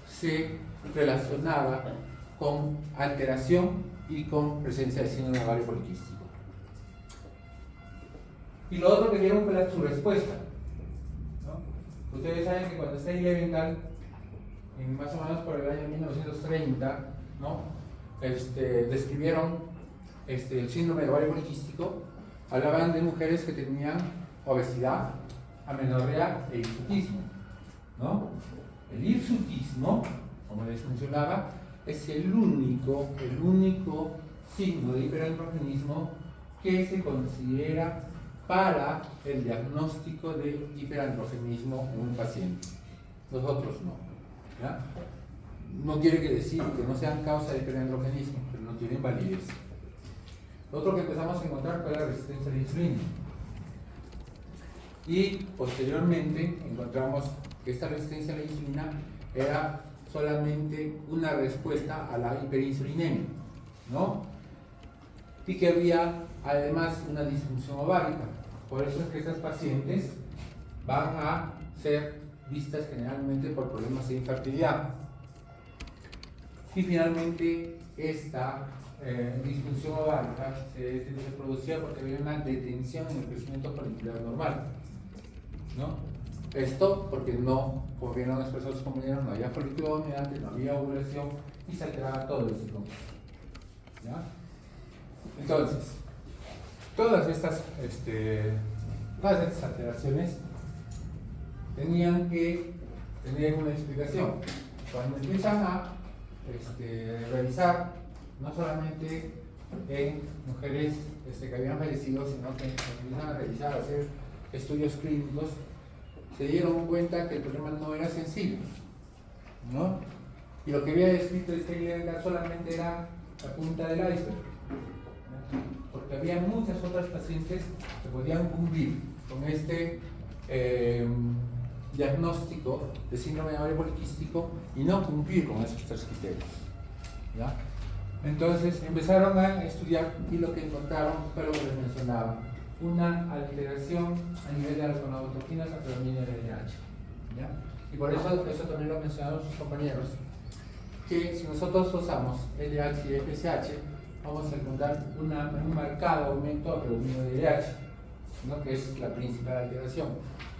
se relacionaba con alteración y con presencia de síndrome ovario poliquístico. Y lo otro que vieron fue su respuesta, ¿no? Ustedes saben que cuando Stein Leventhal, en más o menos por el año 1930, ¿no? Describieron el síndrome de ovario poliquístico, hablaban de mujeres que tenían obesidad, amenorrea e hirsutismo, ¿no? El hirsutismo, como les mencionaba, es el único signo de hiperandrogenismo que se considera para el diagnóstico de hiperandrogenismo en un paciente. Los otros no, ¿ya? No quiere decir que no sean causa de hiperandrogenismo, pero no tienen validez. Lo otro que empezamos a encontrar fue la resistencia a la insulina. Y posteriormente encontramos que esta resistencia a la insulina era solamente una respuesta a la hiperinsulinemia, ¿no? Y que había además una disfunción ovárica. Por eso es que estas pacientes van a ser vistas generalmente por problemas de infertilidad. y finalmente esta disfunción ovárica se producía porque había una detención en el crecimiento folicular normal, ¿no? Esto porque no, como bien han expresado sus compañeros, no había folículo dominante, no había ovulación y se alteraba todo el ciclo. ¿Ya? Entonces, todas estas alteraciones tenían que tener una explicación. Cuando empiezan a revisar, no solamente en mujeres que habían fallecido, sino que empiezan a revisar, a hacer estudios clínicos, se dieron cuenta que el problema no era sencillo, ¿no? Y lo que había descrito Steinberg solamente era la punta del iceberg, ¿no? Porque había muchas otras pacientes que podían cumplir con este diagnóstico de síndrome de ovario poliquístico y no cumplir con esos 3 criterios, ¿ya? Entonces empezaron a estudiar y lo que encontraron fue lo que les mencionaba, una alteración a nivel de las gonadotrofinas a predominio del LH, ¿ya? Y por eso también lo mencionaron sus compañeros, que si nosotros usamos LH y FSH, vamos a encontrar un marcado aumento a predominio del LH, ¿no? Que es la principal alteración.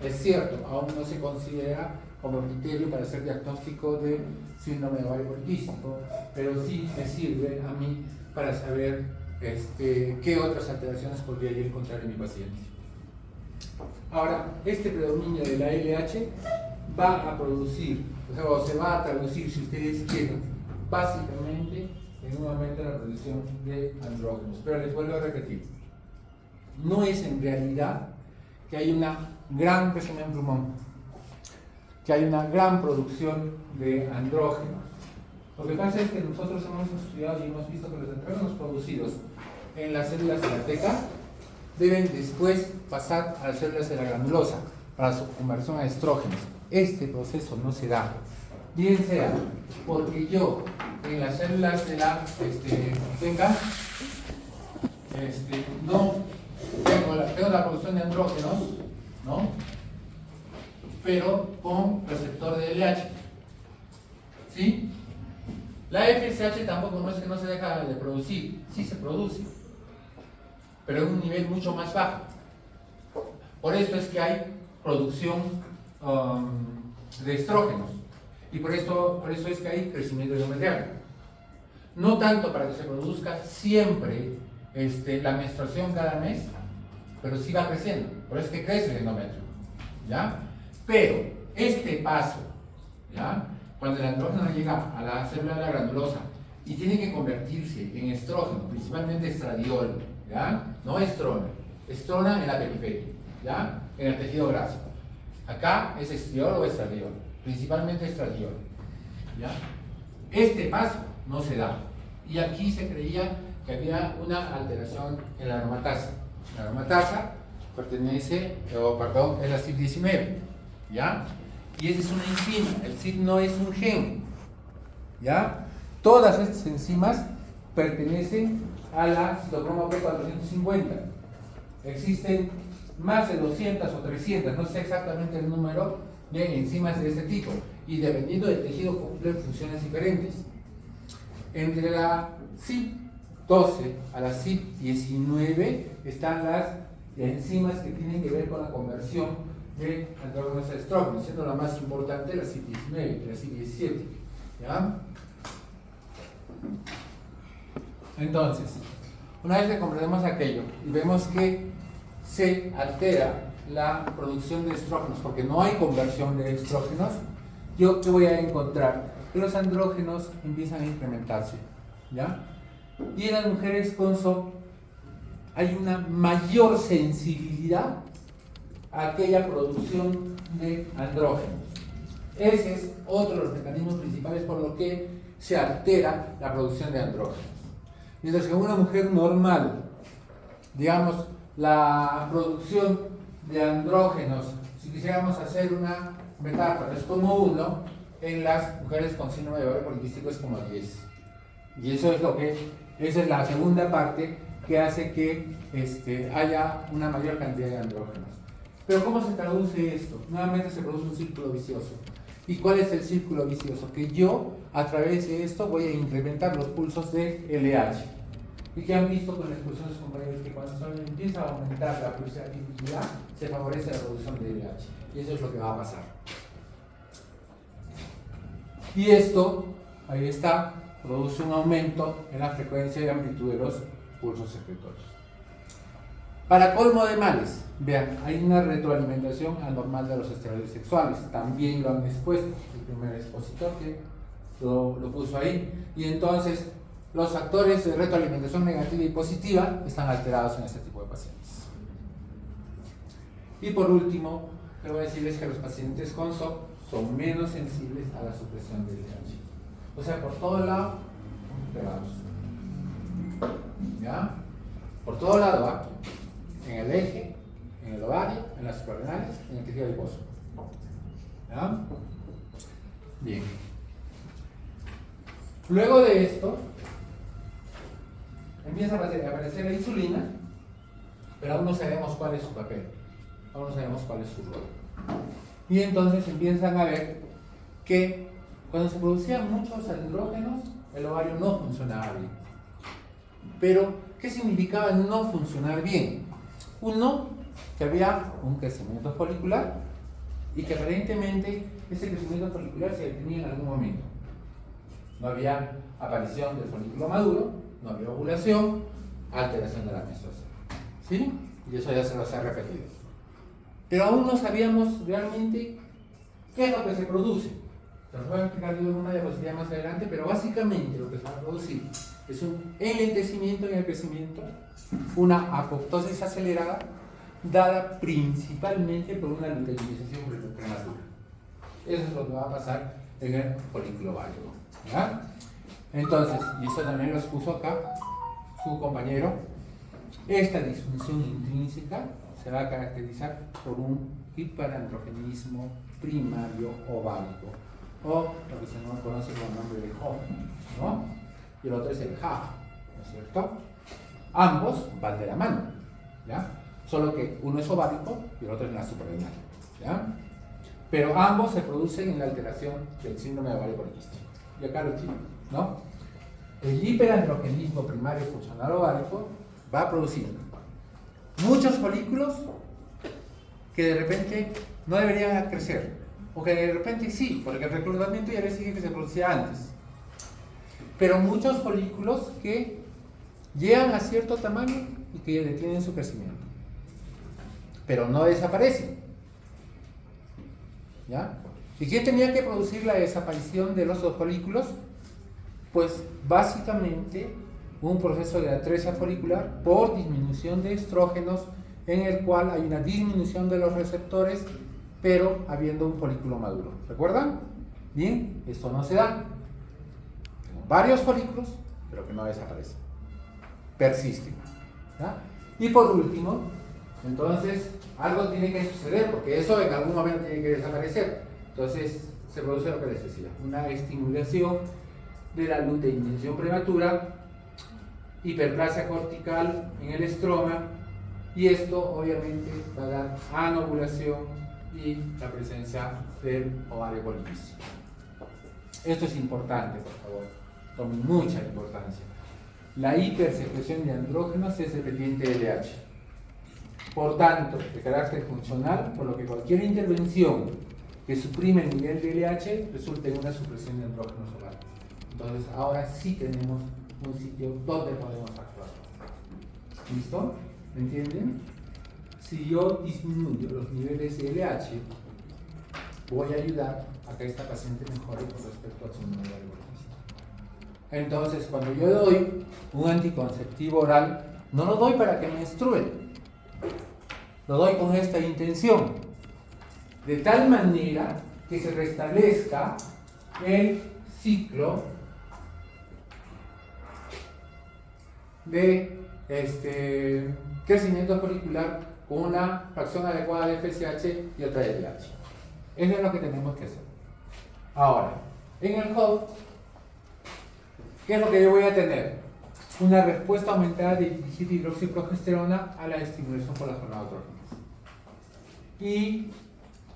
Es cierto, aún no se considera como criterio para hacer diagnóstico de síndrome de ovario poliquístico, pero sí me sirve a mí para saber qué otras alteraciones podría yo encontrar en mi paciente. Ahora, este predominio de la LH va a producir, o se va a traducir, si ustedes quieren, básicamente en un aumento de la producción de andrógenos. Pero les vuelvo a repetir, no es en realidad que hay una gran crecimiento en pulmón, que hay una gran producción de andrógenos. Lo que pasa es que nosotros hemos estudiado y hemos visto que los andrógenos producidos en las células de la teca deben después pasar a las células de la granulosa para su conversión a estrógenos. Este proceso no se da, bien sea porque yo en las células de la teca no tengo la producción de andrógenos, ¿no? Pero con receptor de LH, ¿sí? La FSH tampoco no es que no se deja de producir, sí se produce, pero en un nivel mucho más bajo. Por eso es que hay producción de estrógenos y por eso es que hay crecimiento endometrial. No tanto para que se produzca siempre la menstruación cada mes, pero sí va creciendo, por eso es que crece el endometrio, ¿ya? Pero este paso, ¿ya? Cuando el andrógeno llega a la célula de la granulosa y tiene que convertirse en estrógeno, principalmente estradiol, ¿ya? No estrona, estrona en la periferia, ¿ya? En el tejido graso. Acá es estriol o estradiol, principalmente estradiol, ¿ya? Este paso no se da. Y aquí se creía que había una alteración en la aromatasa. La aromatasa pertenece, es la CYP19, ¿ya? Y esa es una enzima, el CYP no es un gen, ¿ya? Todas estas enzimas pertenecen a la citocromo P450. Existen más de 200 o 300, no sé exactamente el número de enzimas de este tipo, y dependiendo del tejido cumplen funciones diferentes. Entre la CYP12 a la CYP19 están las enzimas que tienen que ver con la conversión de andrógenos a estrógenos, siendo la más importante la CYP19 y la CYP17, ¿ya? Entonces, una vez que comprendemos aquello y vemos que se altera la producción de estrógenos porque no hay conversión de estrógenos, yo ¿qué voy a encontrar? Que los andrógenos empiezan a incrementarse, ¿ya? Y en las mujeres con SOP hay una mayor sensibilidad a aquella producción de andrógenos. Ese es otro de los mecanismos principales por lo que se altera la producción de andrógenos. Mientras que en una mujer normal, digamos, la producción de andrógenos, si quisiéramos hacer una metáfora, es como 1, en las mujeres con síndrome de ovario poliquístico es como 10. Y eso es esa es la segunda parte que hace que haya una mayor cantidad de andrógenos. Pero ¿cómo se traduce esto? Nuevamente se produce un círculo vicioso. ¿Y cuál es el círculo vicioso? Que yo, a través de esto, voy a incrementar los pulsos de LH. Y que han visto con la exposición de sus compañeros que cuando se empieza a aumentar la pulsatividad, se favorece la producción de LH. Y eso es lo que va a pasar. Y esto, ahí está, produce un aumento en la frecuencia y amplitud de los pulsos secretorios. Para colmo de males, vean, hay una retroalimentación anormal de los esteroides sexuales. También lo han expuesto el primer expositor que lo puso ahí. Y entonces, los factores de retroalimentación negativa y positiva están alterados en este tipo de pacientes. Y por último, lo que voy a decir es que los pacientes con SOP son menos sensibles a la supresión del LH. O sea, por todo lado, pegados. ¿Ya? Por todo lado, ¿ah? En el eje, en el ovario, en las suprarrenales, en el tejido adiposo. ¿Ya? Bien. Luego de esto, empieza a aparecer la insulina, pero aún no sabemos cuál es su papel, aún no sabemos cuál es su rol. Y entonces empiezan a ver que cuando se producían muchos andrógenos, el ovario no funcionaba bien. Pero, ¿qué significaba no funcionar bien? Uno, que había un crecimiento folicular y que aparentemente ese crecimiento folicular se detenía en algún momento. No había aparición del folículo maduro, no había ovulación, alteración de la menstruación. ¿Sí? Y eso ya se nos ha repetido. Pero aún no sabíamos realmente qué es lo que se produce. Se los voy a explicar en una diapositiva más adelante, pero básicamente lo que se va a producir es un enlentecimiento en el crecimiento, una apoptosis acelerada, dada principalmente por una luteinización prematura. Eso es lo que va a pasar en el folículo ovario. ¿Ya? Entonces, y eso también lo expuso acá su compañero, esta disfunción intrínseca se va a caracterizar por un hiperandrogenismo primario ovárico, o lo que se conoce con el nombre de HOF, ¿no? Y el otro es el HAF, ¿no es cierto? Ambos van de la mano, ¿ya? Solo que uno es ovárico y el otro es la suprarrenal, ¿ya? Pero ambos se producen en la alteración del síndrome de ovario poliquístico. Y acá lo tienen, ¿no? El hiperandrogenismo primario funcional ovárico va a producir muchos folículos que de repente no deberían crecer, o que de repente sí, porque el reclutamiento ya les dije que se producía antes. Pero muchos folículos que llegan a cierto tamaño y que detienen su crecimiento, pero no desaparecen. ¿Ya? ¿Y qué tenía que producir la desaparición de los dos folículos? Pues básicamente un proceso de atresia folicular por disminución de estrógenos, en el cual hay una disminución de los receptores, pero habiendo un folículo maduro. ¿Recuerdan? Bien, esto no se da. Tengo varios folículos, pero que no desaparecen. Persisten. ¿Ya? Y por último, entonces, algo tiene que suceder, porque eso en algún momento tiene que desaparecer. Entonces, se produce lo que les decía, una estimulación de la luteinización prematura, hiperplasia cortical en el estroma, y esto obviamente va a dar anovulación y la presencia del ovario poliquístico. Esto es importante, por favor, tomen mucha importancia. La hipersecreción de andrógenos es dependiente de LH. Por tanto, de carácter funcional, por lo que cualquier intervención que suprime el nivel de LH resulta en una supresión de andrógenos ovarios. Entonces, ahora sí tenemos un sitio donde podemos actuar. ¿Listo? ¿Me entienden? Si yo disminuyo los niveles de LH, voy a ayudar a que esta paciente mejore con respecto a su síndrome de ovario poliquístico. Entonces, cuando yo doy un anticonceptivo oral, no lo doy para que menstrue, lo doy con esta intención, de tal manera que se restablezca el ciclo de crecimiento folicular con una fracción adecuada de FSH y otra de LH. Eso es lo que tenemos que hacer. Ahora, en el HOF, ¿qué es lo que yo voy a tener? Una respuesta aumentada de dihidroxiprogesterona a la estimulación por las gonadotróficas. Y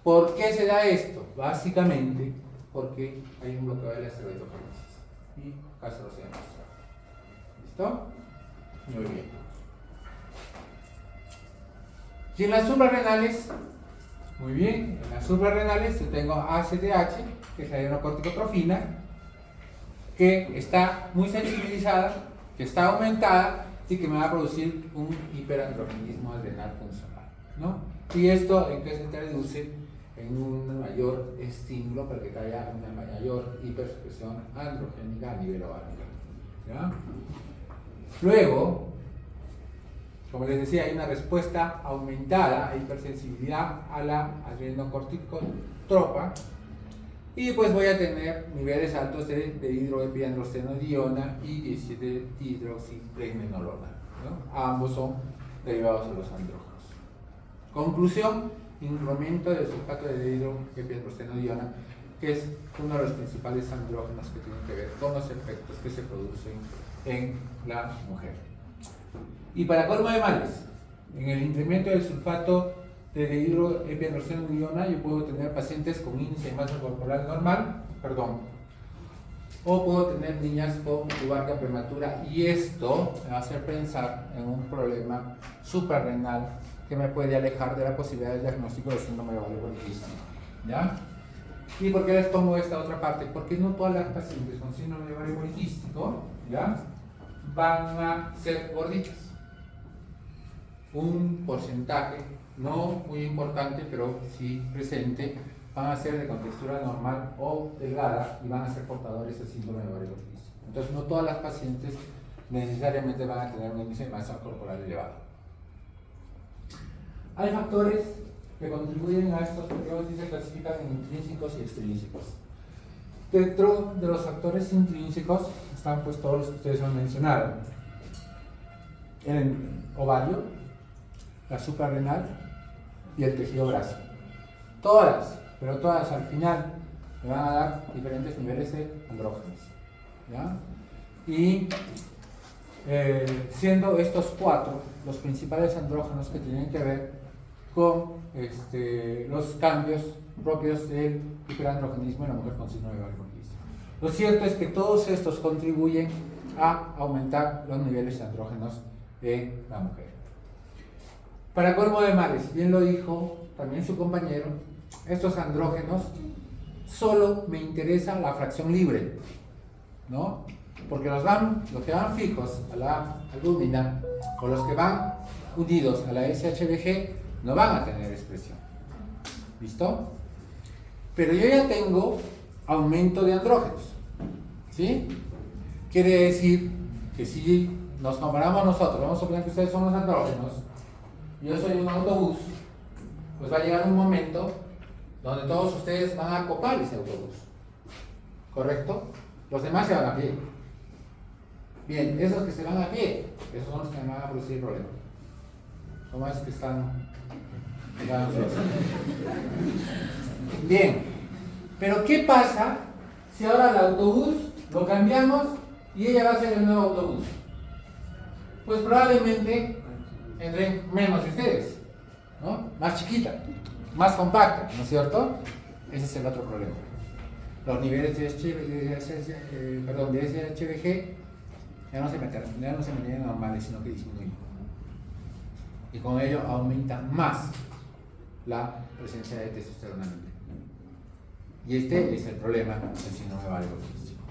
¿Por qué se da esto? Básicamente porque hay un bloqueo de la esteroidogénesis. Y acá se los voy a mostrar. ¿Listo? Muy bien. Y en las suprarrenales, muy bien, en las suprarrenales yo tengo ACTH, que es la adrenocorticotrofina, que está muy sensibilizada, que está aumentada y que me va a producir un hiperandrogenismo adrenal funcional, ¿no? Y esto en qué se traduce en un mayor estímulo para que haya una mayor hipersecreción androgénica a nivel ovárico, ¿ya? Luego, como les decía, hay una respuesta aumentada a hipersensibilidad a la adrenocorticotropa y pues voy a tener niveles altos de hidroepiandrostenodiona y 17-hidroxipregnenolona, ¿no? Ambos son derivados de los andrógenos. Conclusión: incremento del sulfato de hidroepiandrostenodiona, que es uno de los principales andrógenos que tienen que ver con los efectos que se producen en la mujer. Y para colmo de males, en el incremento del sulfato de hidroepiandrostenodiona yo puedo tener pacientes con índice de masa corporal normal, o puedo tener niñas con lubarca prematura, y esto me va a hacer pensar en un problema suprarrenal que me puede alejar de la posibilidad de diagnóstico de síndrome de ovario poliquístico, ¿ya? ¿Y por qué les pongo esta otra parte? Porque no todas las pacientes con síndrome de ovario poliquístico, ¿ya?, van a ser gorditas. Un porcentaje, no muy importante, pero sí presente, van a ser de contextura normal o delgada y van a ser portadores de síndrome de ovario poliquístico. Entonces, no todas las pacientes necesariamente van a tener un índice de masa corporal elevado. Hay factores que contribuyen a estos periodos y se clasifican en intrínsecos y extrínsecos. Dentro de los factores intrínsecos están pues todos los que ustedes han mencionado: el ovario, la suprarrenal y el tejido graso. Todas, pero todas al final me van a dar diferentes niveles de andrógenos, ¿ya? Y siendo estos cuatro los principales andrógenos que tienen que ver con los cambios propios del hiperandrogenismo en la mujer con síndrome de ovario poliquístico. Lo cierto es que todos estos contribuyen a aumentar los niveles de andrógenos en la mujer. Para colmo de males, bien lo dijo también su compañero, estos andrógenos solo me interesa la fracción libre, ¿no? Porque los que van fijos a la albúmina o los que van unidos a la SHBG no van a tener expresión. ¿Listo? Pero yo ya tengo aumento de andrógenos, ¿sí? Quiere decir que si nos comparamos nosotros, vamos a suponer que ustedes son los andrógenos, yo soy un autobús, pues va a llegar un momento donde todos ustedes van a copar ese autobús, ¿correcto? Los demás se van a pie. Bien, esos que se van a pie, esos son los que me van a producir problemas. ¿Cómo es que están? Bien, pero ¿qué pasa si ahora el autobús lo cambiamos y ella va a ser el nuevo autobús? Pues probablemente entren menos de ustedes, ¿no? Más chiquita, más compacta, ¿no es cierto? Ese es el otro problema. Los niveles de SHBG ya no se mantienen normales, sino que disminuyen. Y con ello aumenta más la presencia de testosterona libre. Y este es el problema del síndrome de ovario poliquístico.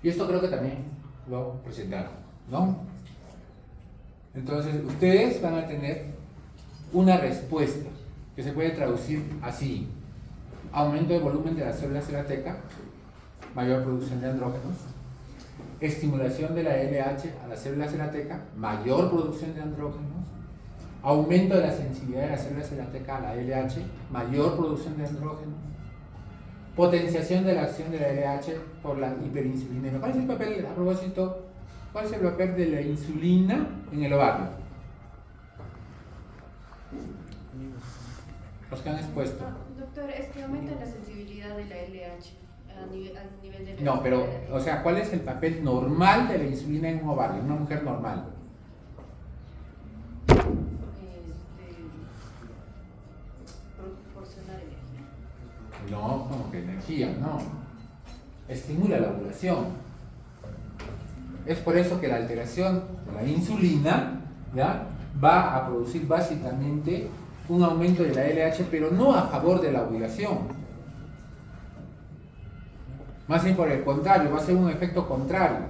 Y esto creo que también lo presentaron, ¿no? Entonces, ustedes van a tener una respuesta que se puede traducir así: aumento de volumen de las células de la teca, mayor producción de andrógenos; estimulación de la LH a las células de la teca, mayor producción de andrógenos; aumento de la sensibilidad de las células de la teca a la LH, mayor producción de andrógenos; potenciación de la acción de la LH por la hiperinsulinemia. ¿Cuál es el papel, a propósito, cuál es el papel de la insulina en el ovario? Los que han expuesto. Doctor, es que aumenta la sensibilidad de la LH a nivel de... No, pero, o sea, ¿cuál es el papel normal de la insulina en un ovario, en una mujer normal? No, como que energía, no. Estimula la ovulación. Es por eso que la alteración de la insulina, ¿ya?, va a producir básicamente un aumento de la LH, pero no a favor de la ovulación. Más bien por el contrario, va a ser un efecto contrario.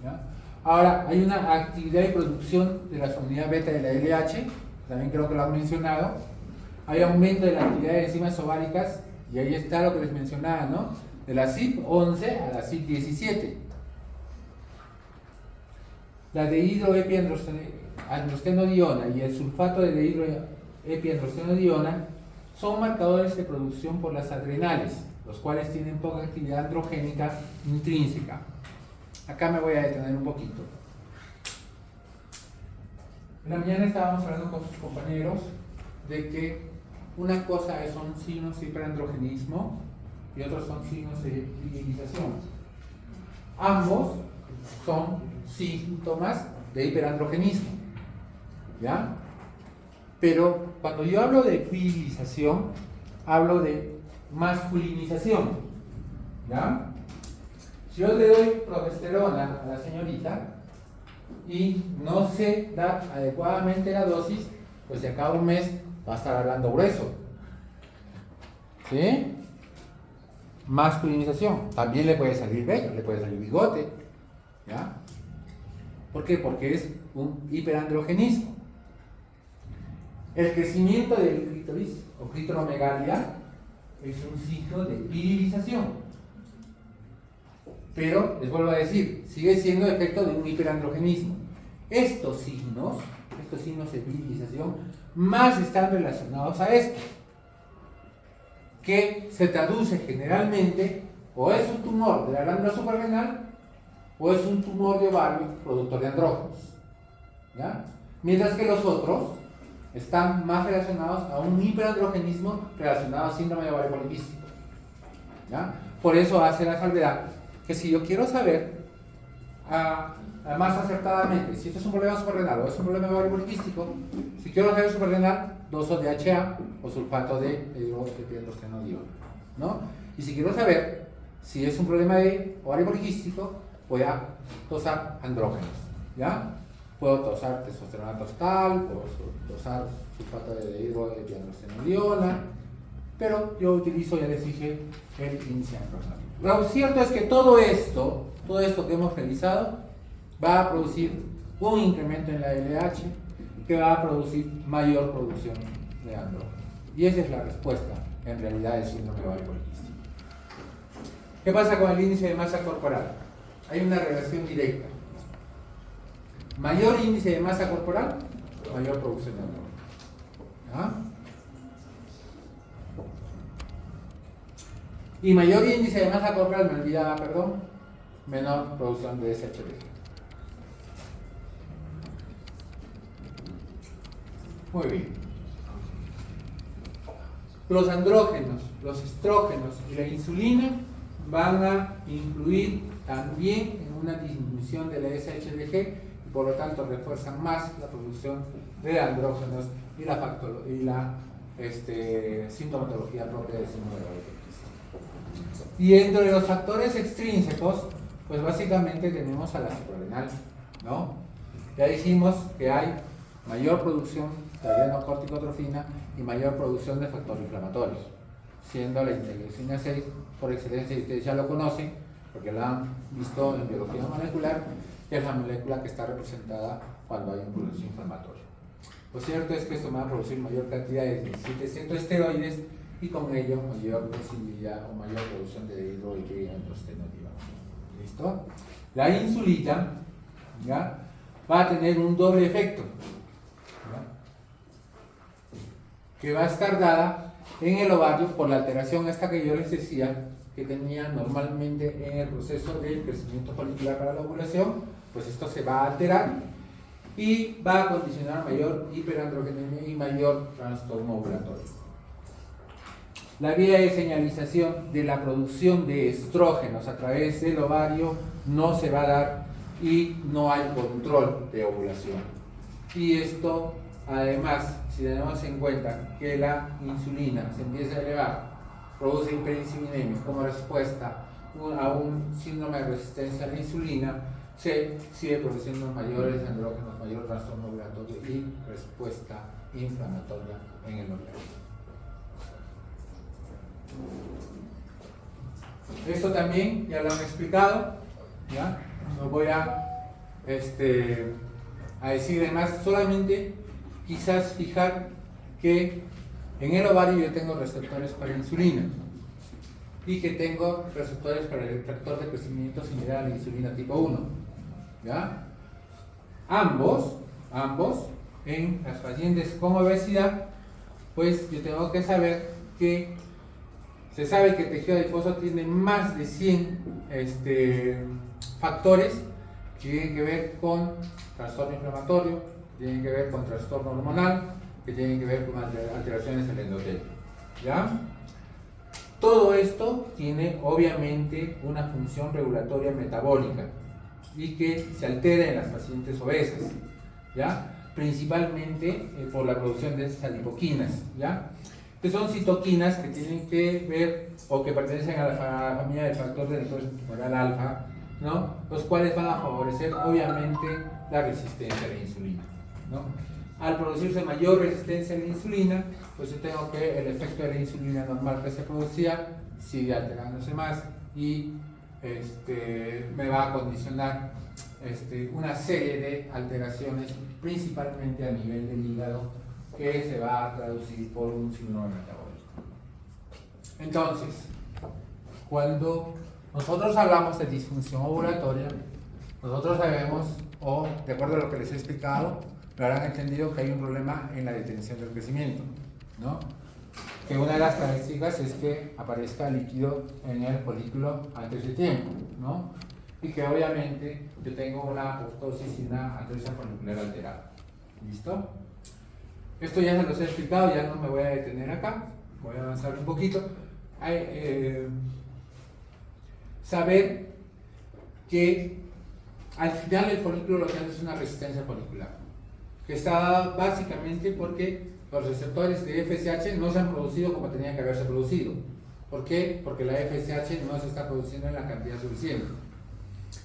¿Ya? Ahora, hay una actividad y producción de la unidad beta de la LH, también creo que lo han mencionado. Hay aumento de la actividad de enzimas ováricas, y ahí está lo que les mencionaba, ¿no? De la CYP11 a la CYP17. La dehidroepiandrostenodiona y el sulfato de dehidroepiandrostenodiona son marcadores de producción por las adrenales, los cuales tienen poca actividad androgénica intrínseca. Acá me voy a detener un poquito. En la mañana estábamos hablando con sus compañeros de que una cosa son signos de hiperandrogenismo y otros son signos de virilización. Ambos son síntomas de hiperandrogenismo, ¿ya? Pero cuando yo hablo de virilización, hablo de masculinización, ¿ya? Si yo le doy progesterona a la señorita y no se da adecuadamente la dosis, pues de acá a un mes va a estar hablando grueso, ¿sí? Masculinización. También le puede salir vello, le puede salir bigote, ¿ya? ¿Por qué? Porque es un hiperandrogenismo. El crecimiento del clítoris o clitoromegalia es un signo de virilización. Pero, les vuelvo a decir, sigue siendo efecto de un hiperandrogenismo. Estos signos de virilización, más están relacionados a esto, que se traduce generalmente, o es un tumor de la glándula suprarrenal, o es un tumor de ovario productor de andrógenos, ¿ya? Mientras que los otros están más relacionados a un hiperandrogenismo relacionado al síndrome de ovario poliquístico, ¿ya? Por eso hace la salvedad que si yo quiero saber más acertadamente si esto es un problema suprarrenal o es un problema de ovario poliquístico, si quiero saber suprarrenal, doso de DHA o sulfato de hidroepiandrostenodiona, ¿no? Y si quiero saber si es un problema de ovario poliquístico, voy a dosar andrógenos, ¿ya? Puedo dosar testosterona tostal, puedo dosar sulfato de hidroepiandrostenodiona, pero yo utilizo, ya les dije, el índice androgénico. Lo cierto es que todo esto que hemos realizado va a producir un incremento en la LH que va a producir mayor producción de andrógenos. Y esa es la respuesta, en realidad, del síndrome de ovario poliquístico. ¿Qué pasa con el índice de masa corporal? Hay una relación directa. Mayor índice de masa corporal, mayor producción de andrógenos. ¿Ah? Y mayor índice de masa corporal, me olvidaba, perdón, menor producción de SHBG. Muy bien. Los andrógenos, los estrógenos y la insulina van a influir también en una disminución de la SHBG y por lo tanto refuerzan más la producción de andrógenos y la sintomatología propia del síndrome de ovario poliquístico. Y entre los factores extrínsecos, pues básicamente tenemos a la suprarrenal, ¿no? Ya dijimos que hay mayor producción de adrenocorticotrofina y mayor producción de factor inflamatorio, siendo la interleucina 6 por excelencia, y ustedes ya lo conocen porque la han visto en biología molecular, que es la molécula que está representada cuando hay un proceso inflamatorio. Lo cierto es que esto va a producir mayor cantidad de 17 centroesteroides y con ello mayor posibilidad o mayor producción de hidroepiandrostenodiona. ¿Listo? La insulina, ¿ya?, va a tener un doble efecto, ¿ya?, que va a estar dada en el ovario por la alteración esta que yo les decía que tenía normalmente en el proceso del crecimiento folicular para la ovulación. Pues esto se va a alterar y va a condicionar mayor hiperandrogenemia y mayor trastorno ovulatorio. La vía de señalización de la producción de estrógenos a través del ovario no se va a dar y no hay control de ovulación. Y esto, además, si tenemos en cuenta que la insulina se empieza a elevar produce hiperinsulinemia como respuesta a un síndrome de resistencia a la insulina, se sigue produciendo mayores andrógenos, mayor trastorno ovulatorio y respuesta inflamatoria en el organismo. Esto también ya lo han explicado, ¿ya? No voy a decir de más, solamente quizás fijar que en el ovario yo tengo receptores para la insulina y que tengo receptores para el factor de crecimiento similar a la insulina tipo 1, ¿ya? Ambos en las pacientes con obesidad, pues yo tengo que saber que se sabe que el tejido adiposo tiene más de 100 factores que tienen que ver con trastorno inflamatorio, que tienen que ver con trastorno hormonal, que tienen que ver con alteraciones del endotelio, ¿ya? Todo esto tiene obviamente una función regulatoria metabólica y que se altera en las pacientes obesas, ¿ya? Principalmente por la producción de esas adipoquinas, ¿ya? Que son citoquinas que tienen que ver o que pertenecen a la familia del factor de necrosis tumoral alfa, ¿no? Los cuales van a favorecer obviamente la resistencia a la insulina, ¿no? Al producirse mayor resistencia a la insulina, pues yo tengo que el efecto de la insulina normal que se producía sigue alterándose más y me va a condicionar una serie de alteraciones, principalmente a nivel del hígado, que se va a traducir por un síndrome metabólico. Entonces, cuando nosotros hablamos de disfunción ovulatoria, nosotros sabemos, o de acuerdo a lo que les he explicado, me habrán entendido que hay un problema en la detención del crecimiento, ¿no? Que una de las características es que aparezca líquido en el folículo antes de tiempo, ¿no? Y que obviamente yo tengo una apoptosis y una atresia folicular alterada. ¿Listo? Esto ya se los he explicado, ya no me voy a detener acá, voy a avanzar un poquito. Saber que al final el folículo lo que hace es una resistencia folicular, que está dada básicamente porque los receptores de FSH no se han producido como tenían que haberse producido. ¿Por qué? Porque la FSH no se está produciendo en la cantidad suficiente.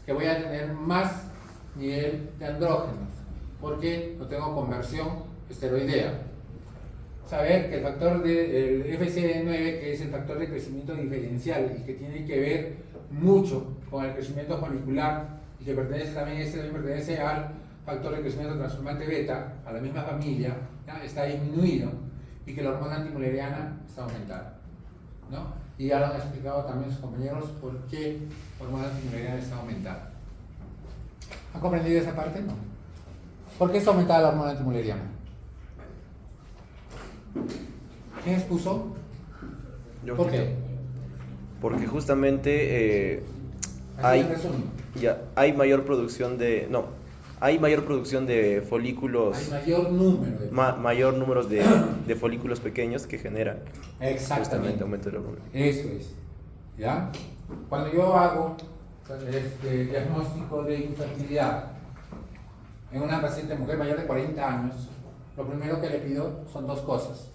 Que voy a tener más nivel de andrógenos, porque no tengo conversión esteroidea. Saber que el factor del FSH9, que es el factor de crecimiento diferencial y que tiene que ver mucho con el crecimiento folicular y que pertenece también, pertenece al factor de crecimiento transformante beta, a la misma familia, ¿ya? Está disminuido y que la hormona antimuleriana está aumentada, ¿no? Y ya lo han explicado también sus compañeros por qué la hormona antimuleriana está aumentada. ¿Han comprendido esa parte? No. ¿Por qué está aumentada la hormona antimuleriana? ¿Quién expuso? ¿Por qué? Porque justamente hay mayor producción de folículos, hay mayor número de mayor número de folículos pequeños que generan justamente aumento de la hormona. Eso es, ¿ya? Cuando yo hago diagnóstico de infertilidad en una paciente mujer mayor de 40 años, lo primero que le pido son dos cosas: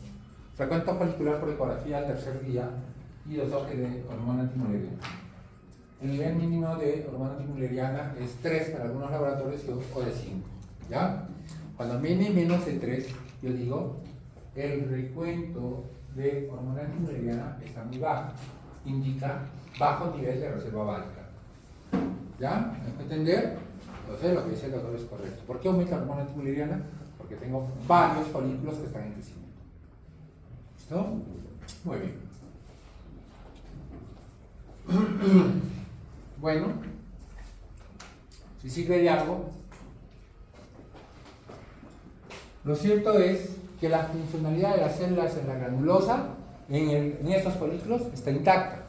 frecuencia folicular por ecografía al tercer día y dosaje de hormona antimuleriana. El nivel mínimo de hormona antimuleriana es 3 para algunos laboratorios o de 5, ¿ya? Cuando viene menos de 3, yo digo, el recuento de hormona antimuleriana está muy bajo, indica bajo nivel de reserva ovárica. ¿Ya? ¿Me puede entender? Entonces lo que dice el doctor es correcto. ¿Por qué aumenta la hormona antimuleriana? Porque tengo varios folículos que están en crecimiento. ¿Listo? Muy bien. Bueno, si sirve de algo, lo cierto es que la funcionalidad de las células en la granulosa, en estos folículos, está intacta.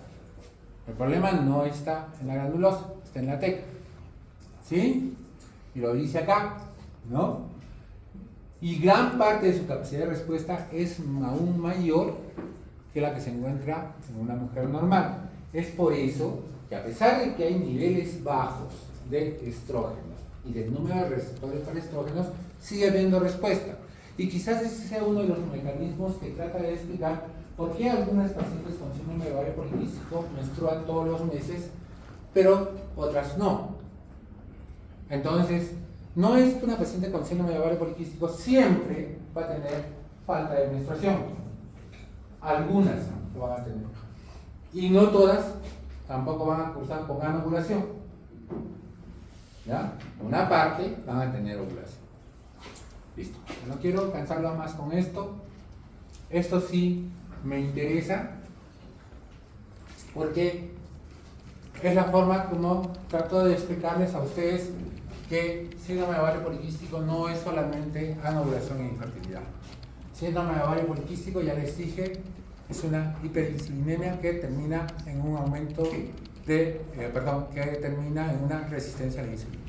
El problema no está en la granulosa, está en la teca. ¿Sí? Y lo dice acá, ¿no? Y gran parte de su capacidad de respuesta es aún mayor que la que se encuentra en una mujer normal. Es por eso que a pesar de que hay niveles bajos de estrógenos y del número de receptores para estrógenos, sigue habiendo respuesta. Y quizás ese sea uno de los mecanismos que trata de explicar ¿Por qué algunas pacientes con síndrome de ovario poliquístico menstruan todos los meses, pero otras no? Entonces, no es que una paciente con síndrome de ovario poliquístico siempre va a tener falta de menstruación. Algunas lo van a tener. Y no todas tampoco van a cursar con anovulación. ¿Ya? Una parte van a tener ovulación. Listo. No quiero cansarlo más con esto. Esto sí me interesa porque es la forma como trato de explicarles a ustedes que síndrome de ovario poliquístico no es solamente anovulación e infertilidad. Síndrome de ovario poliquístico, ya les dije, es una hiperinsulinemia que termina en un aumento de, que termina en una resistencia a la insulina.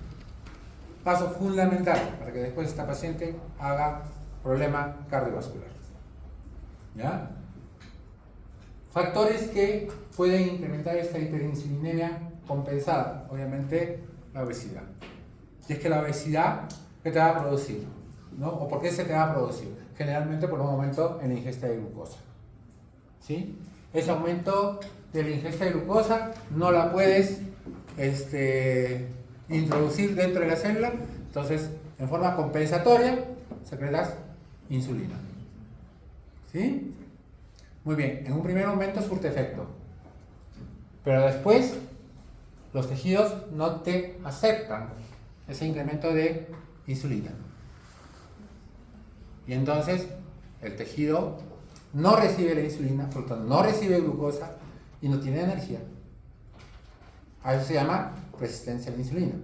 Paso fundamental para que después esta paciente haga problema cardiovascular. ¿Ya? Factores que pueden incrementar esta hiperinsulinemia compensada, obviamente la obesidad. Y es que la obesidad, ¿qué te va a producir? ¿No? ¿O por qué se te va a producir? Generalmente por un aumento en la ingesta de glucosa. ¿Sí? Ese aumento de la ingesta de glucosa no la puedes introducir dentro de la célula, entonces en forma compensatoria secretas insulina. ¿Sí? Muy bien, en un primer momento surte efecto, pero después los tejidos no te aceptan ese incremento de insulina. Y entonces el tejido no recibe la insulina, por lo tanto no recibe glucosa y no tiene energía. A eso se llama resistencia a la insulina.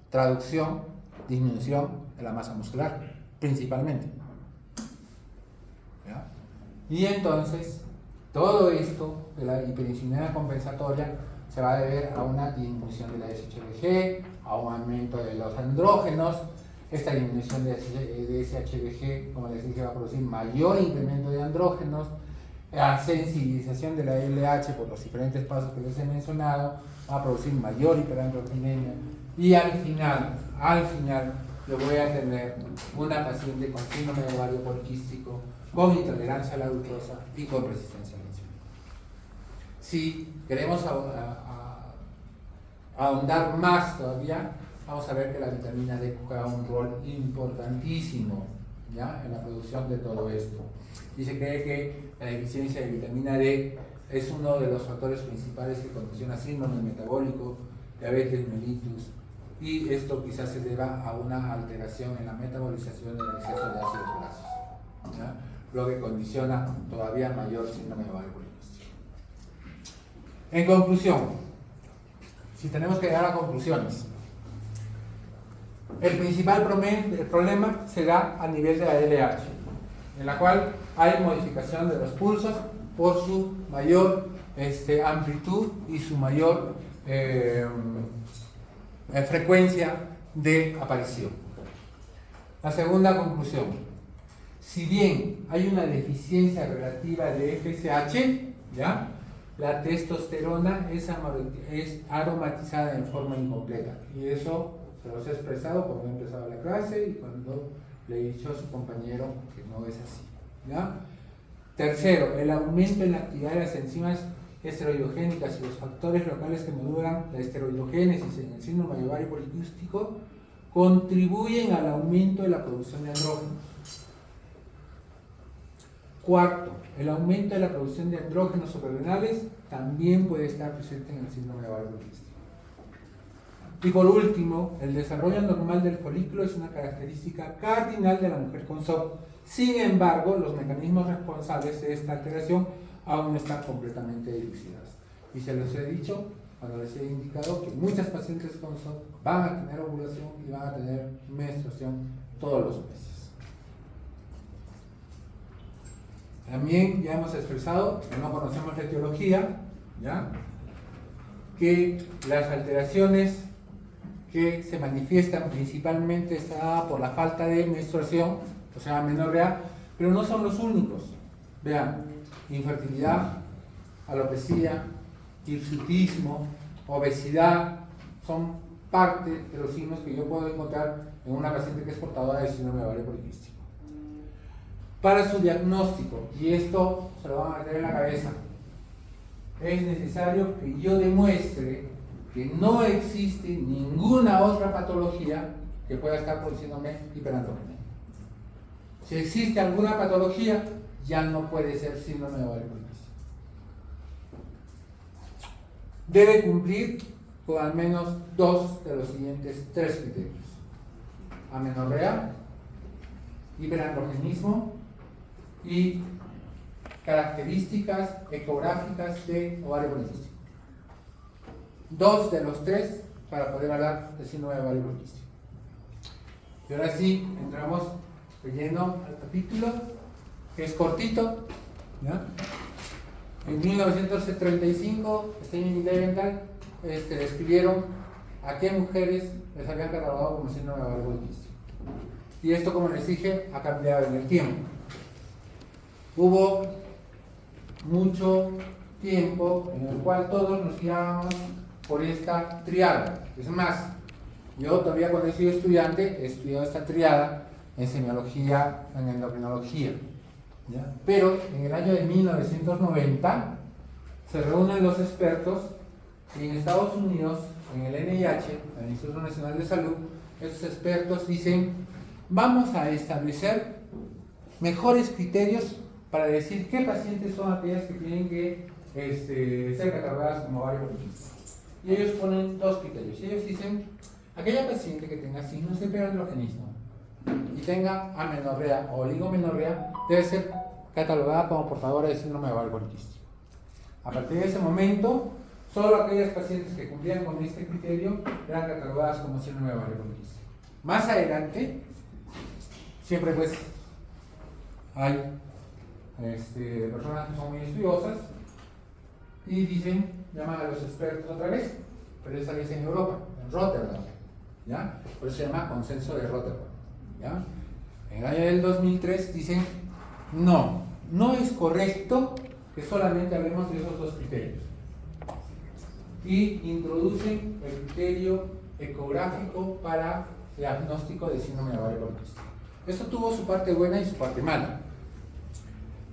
Traducción, disminución de la masa muscular, principalmente. ¿Ya? Y entonces todo esto de la hiperinsulinemia compensatoria se va a deber a una disminución de la SHBG, a un aumento de los andrógenos. Esta disminución de SHBG, como les dije, va a producir mayor incremento de andrógenos, la sensibilización de la LH por los diferentes pasos que les he mencionado, va a producir mayor hiperandrogenemia, y al final yo voy a tener una paciente con síndrome de ovario poliquístico, con intolerancia a la glucosa y con resistencia a la insulina. Si queremos ahondar más todavía, vamos a ver que la vitamina D juega un rol importantísimo, ¿ya?, en la producción de todo esto. Y se cree que la deficiencia de vitamina D es uno de los factores principales que condiciona síndrome metabólico, diabetes mellitus, y esto quizás se deba a una alteración en la metabolización del exceso de ácidos grasos, ¿ya?, lo que condiciona todavía mayor síndrome de ovario poliquístico. En conclusión, si tenemos que llegar a conclusiones, el principal problema se da a nivel de la LH, en la cual hay modificación de los pulsos por su mayor amplitud y su mayor frecuencia de aparición. La segunda conclusión: si bien hay una deficiencia relativa de FSH, ¿ya?, la testosterona es aromatizada en forma incompleta, y eso se los he expresado cuando he empezado la clase y cuando le he dicho a su compañero que no es así, ¿ya? Tercero, el aumento en la actividad de las enzimas esteroidogénicas y los factores locales que modulan la esteroidogénesis en el síndrome de ovario poliquístico contribuyen al aumento de la producción de andrógenos. Cuarto, el aumento de la producción de andrógenos suprarrenales también puede estar presente en el síndrome de ovario poliquístico. Y por último, el desarrollo normal del folículo es una característica cardinal de la mujer con SOP. Sin embargo, los mecanismos responsables de esta alteración aún no están completamente dilucidados. Y se los he dicho cuando les he indicado que muchas pacientes con SOP van a tener ovulación y van a tener menstruación todos los meses. También ya hemos expresado que no conocemos la etiología, ¿ya?, que las alteraciones que se manifiestan principalmente está por la falta de menstruación, o sea, amenorrea, pero no son los únicos. Vean, infertilidad, alopecia, hirsutismo, obesidad, son parte de los signos que yo puedo encontrar en una paciente que es portadora de síndrome de ovario poliquístico. Para su diagnóstico, y esto se lo van a meter en la cabeza, es necesario que yo demuestre que no existe ninguna otra patología que pueda estar produciéndome hiperandrogenemia. Si existe alguna patología, ya no puede ser síndrome de ovario poliquístico. Debe cumplir con al menos 2 de los siguientes 3 criterios: amenorrea, hiperandrogenismo y características ecográficas de ovario poliquístico. 2 de los 3 para poder hablar de síndrome de ovario poliquístico. Y ahora sí, entramos de lleno al capítulo, que es cortito, ¿ya? En 1935, Stein y Leventhal describieron a qué mujeres les habían catalogado como síndrome de ovario poliquístico. Y esto, como les dije, ha cambiado en el tiempo. Hubo mucho tiempo en el cual todos nos guiábamos por esta triada. Es más, yo todavía cuando he sido estudiante he estudiado esta triada en semiología, en endocrinología, ¿ya? Pero en el año de 1990 se reúnen los expertos y en Estados Unidos, en el NIH, el Instituto Nacional de Salud, estos expertos dicen: vamos a establecer mejores criterios para decir qué pacientes son aquellas que tienen que ser catalogadas como ovario poliquístico. Y ellos ponen 2 criterios. Y ellos dicen: aquella paciente que tenga signos de hiperandrogenismo y tenga amenorrea o oligomenorrea debe ser catalogada como portadora de síndrome de ovario poliquístico. A partir de ese momento, solo aquellas pacientes que cumplían con este criterio eran catalogadas como síndrome de ovario poliquístico. Más adelante, siempre pues hay personas que son muy estudiosas y dicen, llaman a los expertos otra vez, pero esta vez en Europa, en Rotterdam, ¿ya? Por eso se llama consenso de Rotterdam, ¿ya? En el año del 2003 dicen, no es correcto que solamente hablemos de esos 2 criterios, y introducen el criterio ecográfico para el diagnóstico de síndrome de ovario poliquístico. Esto tuvo su parte buena y su parte mala,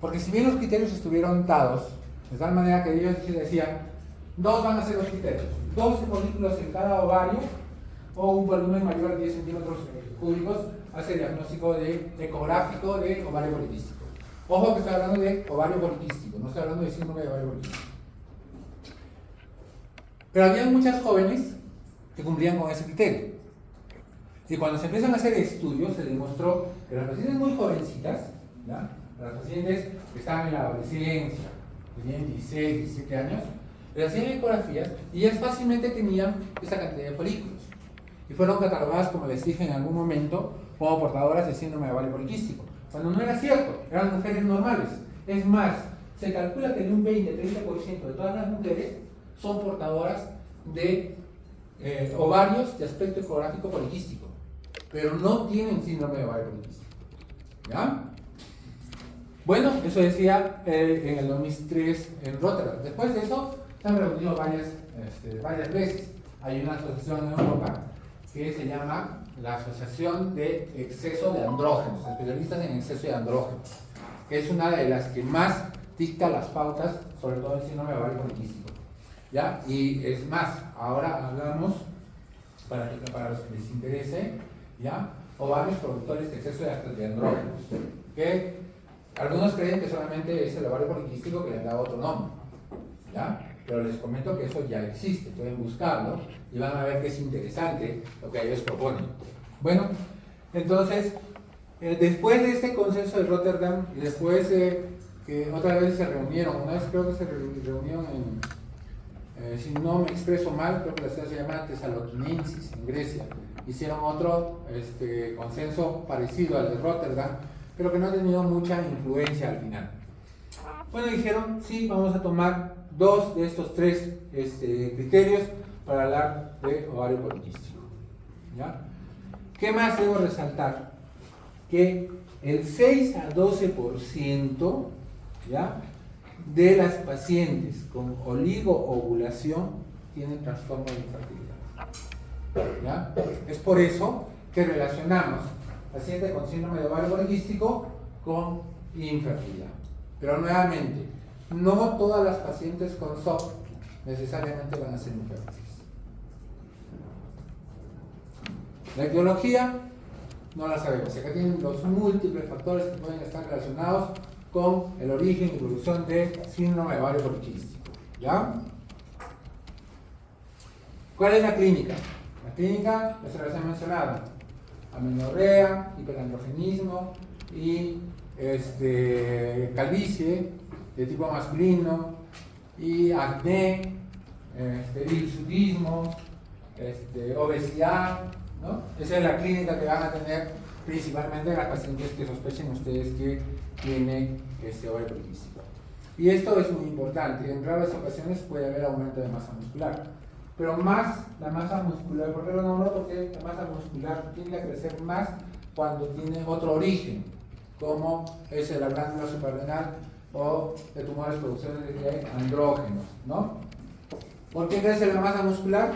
porque si bien los criterios estuvieron dados, de tal manera que ellos decían, 2 van a ser los criterios: 12 folículos en cada ovario o un volumen mayor a 10 centímetros cúbicos hace el diagnóstico ecográfico de ovario poliquístico. Ojo que estoy hablando de ovario poliquístico, no estoy hablando de síndrome de ovario poliquístico. Pero había muchas jóvenes que cumplían con ese criterio. Y cuando se empiezan a hacer estudios, se demostró que las pacientes muy jovencitas, ¿ya? Las pacientes que estaban en la adolescencia, tenían 16, 17 años, les hacían ecografías y ellas fácilmente tenían esa cantidad de folículos. Y fueron catalogadas, como les dije en algún momento, como portadoras de síndrome de ovario poliquístico. Cuando no era cierto, eran mujeres normales. Es más, se calcula que de un 20-30% de todas las mujeres son portadoras de ovarios de aspecto ecográfico poliquístico, pero no tienen síndrome de ovario poliquístico. ¿Ya? Bueno, eso decía en el 2003 en Rotterdam. Después de eso se han reunido varias veces. Hay una asociación en Europa que se llama la Asociación de Exceso de Andrógenos, especialistas en exceso de andrógenos, que es una de las que más dicta las pautas, sobre todo el síndrome de ovario poliquístico, ¿ya? Y es más, ahora hablamos, para los que les interese, ¿ya? Ovarios productores de exceso de andrógenos, que algunos creen que solamente es el ovario poliquístico que le han dado otro nombre, ¿ya? Pero les comento que eso ya existe, pueden buscarlo y van a ver que es interesante lo que ellos proponen. Bueno, entonces, después de este consenso de Rotterdam y después que otra vez se reunieron, una vez creo que se reunieron si no me expreso mal, creo que la ciudad se llama Thessalonicenses, en Grecia, hicieron otro consenso parecido al de Rotterdam, pero que no ha tenido mucha influencia al final. Bueno, dijeron, sí, vamos a tomar 2 de estos 3 criterios para hablar de ovario poliquístico, ¿ya? ¿Qué más debo resaltar? Que el 6 a 12%, ¿ya?, de las pacientes con oligoovulación tienen trastorno de infertilidad, ¿ya? Es por eso que relacionamos paciente con síndrome de ovario poliquístico con infertilidad. Pero nuevamente, no todas las pacientes con SOP necesariamente van a ser infértiles. La etiología no la sabemos. Acá tienen los múltiples factores que pueden estar relacionados con el origen y evolución de síndrome de ovario poliquístico. ¿Ya? ¿Cuál es la clínica? La clínica es la que se ha mencionado: amenorrea, hiperandrogenismo y calvicie de tipo masculino, y acné, hirsutismo, obesidad, ¿no? Esa es la clínica que van a tener principalmente las pacientes que sospechen ustedes que tienen ovario poliquístico. Y esto es muy importante. En raras ocasiones puede haber aumento de masa muscular, pero más la masa muscular. ¿Por qué lo nombro? Porque la masa muscular tiende a crecer más cuando tiene otro origen, como es la glándula suprarrenal o de tumores productores de andrógenos, ¿no? ¿Por qué crece la masa muscular?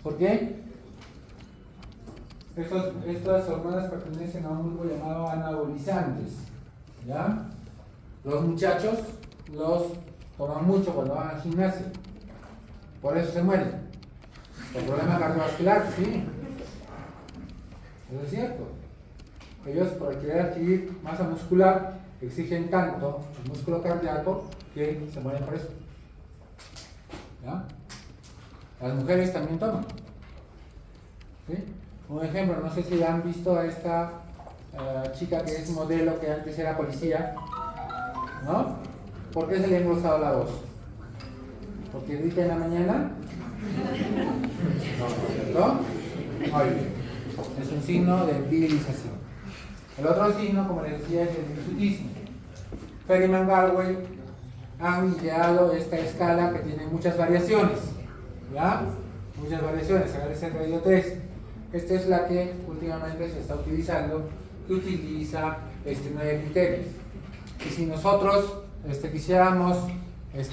¿Por qué? Estas hormonas pertenecen a un grupo llamado anabolizantes, ¿ya? Los muchachos los toman mucho cuando van al gimnasio, por eso se mueren, por problemas cardiovasculares, sí, eso es cierto. Ellos, por querer adquirir masa muscular, exigen tanto el músculo cardíaco que se mueren por eso, ¿ya? Las mujeres también toman, ¿sí? Un ejemplo, no sé si han visto a esta chica que es modelo, que antes era policía, ¿no? ¿Por qué se le ha engrosado la voz? ¿Porque grita en la mañana? No, muy bien. Es un signo de virilización. El otro signo, como les decía, es el hirsutismo. Ferryman Galway han ideado esta escala que tiene muchas variaciones, ¿ya? Muchas variaciones. Acá les he traído 3. Esta es la que últimamente se está utilizando, que utiliza 9 criterios. Y si nosotros quisiéramos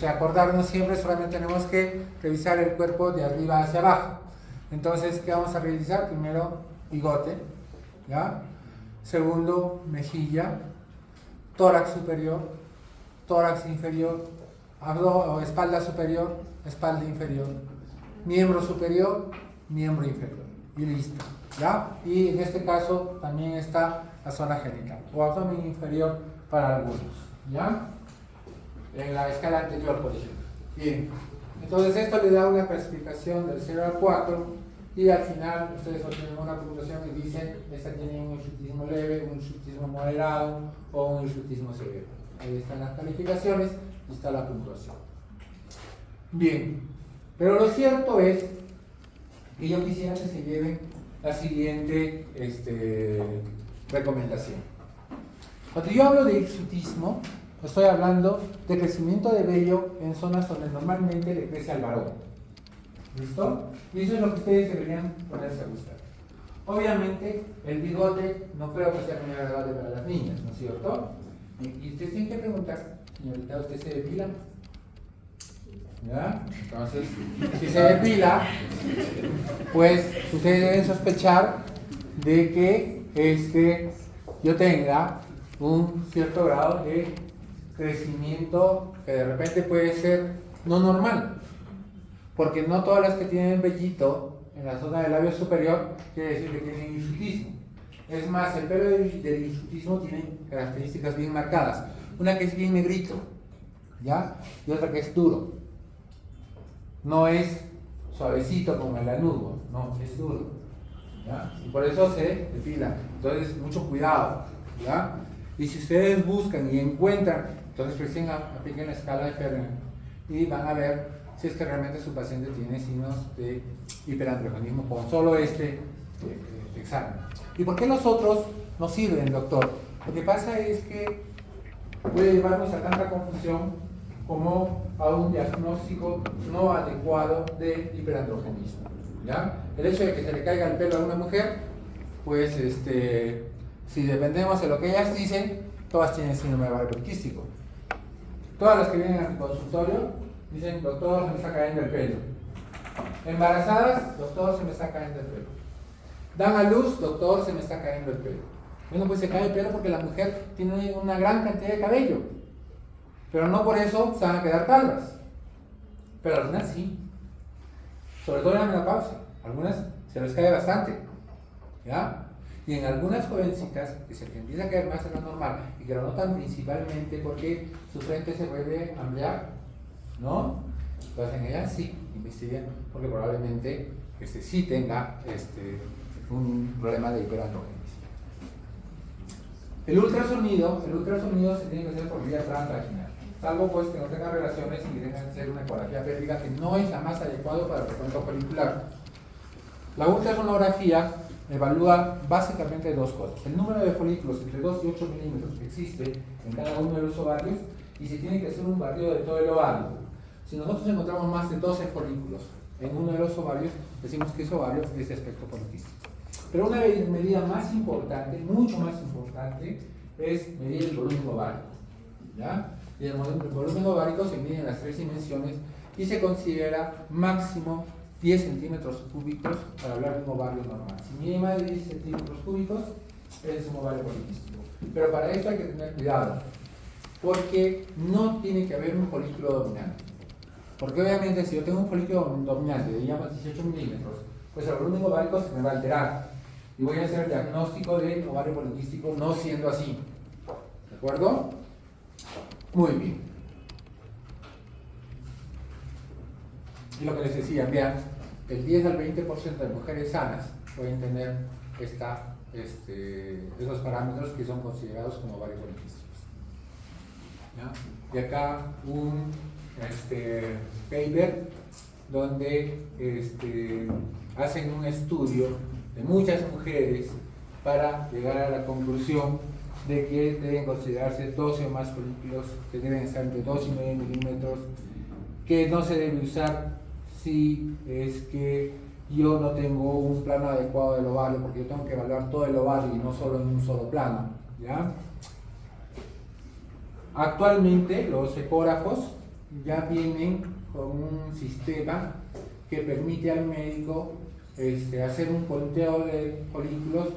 acordarnos siempre, solamente tenemos que revisar el cuerpo de arriba hacia abajo. Entonces, ¿qué vamos a revisar? Primero, bigote, ¿ya? Segundo, mejilla, tórax superior, tórax inferior, espalda superior, espalda inferior, miembro superior, miembro inferior. Y listo, ¿ya? Y en este caso también está la zona genital, o abdomen inferior para algunos, ¿ya? En la escala anterior, por ejemplo. Bien, entonces esto le da una clasificación del 0 al 4, y al final ustedes obtienen una puntuación que dice: esta tiene un hirsutismo leve, un hirsutismo moderado o un hirsutismo severo. Ahí están las calificaciones y está la puntuación. Bien, pero lo cierto es que yo quisiera que se lleven la siguiente recomendación. Cuando yo hablo de hirsutismo, estoy hablando de crecimiento de vello en zonas donde normalmente le crece al varón. ¿Listo? Y eso es lo que ustedes deberían ponerse a buscar. Obviamente, el bigote no creo que sea muy agradable para las niñas, ¿no es cierto? Y ustedes tienen que preguntar: señorita, ¿usted se depila? ¿Ya? Entonces, si se depila, pues ustedes deben sospechar de que yo tenga un cierto grado de crecimiento que de repente puede ser no normal, porque no todas las que tienen vellito en la zona del labio superior quiere decir que tienen hirsutismo. Es más, el pelo del hirsutismo tiene características bien marcadas, una que es bien negrito, ¿ya? Y otra que es duro. No es suavecito como el lanudo, no, es duro, ¿ya? Y por eso se depila. Entonces, mucho cuidado, ¿ya? Y si ustedes buscan y encuentran, entonces recién apliquen la escala de Ferryman y van a ver si es que realmente su paciente tiene signos de hiperandrogenismo con solo este examen. ¿Y por qué los otros no sirven, doctor? Lo que pasa es que puede llevarnos a tanta confusión como a un diagnóstico no adecuado de hiperandrogenismo, ¿ya? El hecho de que se le caiga el pelo a una mujer, pues si dependemos de lo que ellas dicen, todas tienen síndrome de ovario poliquístico. Todas las que vienen al consultorio dicen: doctor, se me está cayendo el pelo. Embarazadas, doctor, se me está cayendo el pelo. Dan a luz, doctor, se me está cayendo el pelo. Bueno, pues se cae el pelo porque la mujer tiene una gran cantidad de cabello. Pero no por eso se van a quedar calvas. Pero algunas sí. Sobre todo en la menopausia. Algunas se les cae bastante. ¿Ya? Y en algunas jovencitas que se les empieza a caer más de lo normal y que lo notan principalmente porque su frente se vuelve a ampliar, ¿no? Entonces en ellas sí investiguen porque probablemente sí tenga un problema de hiperandrogenismo. El ultrasonido se tiene que hacer por vía transvaginal, salvo pues que no tenga relaciones y que tenga que ser una ecografía pélvica, que no es la más adecuada para el recuento folicular. La ultrasonografía evalúa básicamente dos cosas: el número de folículos entre 2 y 8 milímetros que existe en cada uno de los ovarios y si tiene que hacer un barrido de todo el ovario. Si nosotros encontramos más de 12 folículos en uno de los ovarios, decimos que ese ovario es de aspecto poliquístico. Pero una medida más importante, mucho más importante, es medir el volumen ovárico, ¿ya? Y el volumen ovárico se mide en las 3 dimensiones y se considera máximo 10 centímetros cúbicos para hablar de un ovario normal. Si mide más de 10 centímetros cúbicos, es un ovario poliquístico. Pero para eso hay que tener cuidado, porque no tiene que haber un folículo dominante. Porque obviamente si yo tengo un folículo dominante de digamos 18 milímetros, pues el volumen ovárico se me va a alterar. Y voy a hacer el diagnóstico de ovario poliquístico no siendo así. ¿De acuerdo? Muy bien. Y lo que les decía, vean, el 10 al 20% de mujeres sanas pueden tener esos parámetros que son considerados como ovarios poliquísticos. ¿Ya? Y acá un paper donde hacen un estudio de muchas mujeres para llegar a la conclusión de que deben considerarse 12 o más folículos, que deben estar entre 2 y 9 milímetros, que no se debe usar si es que yo no tengo un plano adecuado del ovario, porque yo tengo que evaluar todo el ovario y no solo en un solo plano, ¿ya? Actualmente los ecógrafos ya vienen con un sistema que permite al médico hacer un conteo de folículos,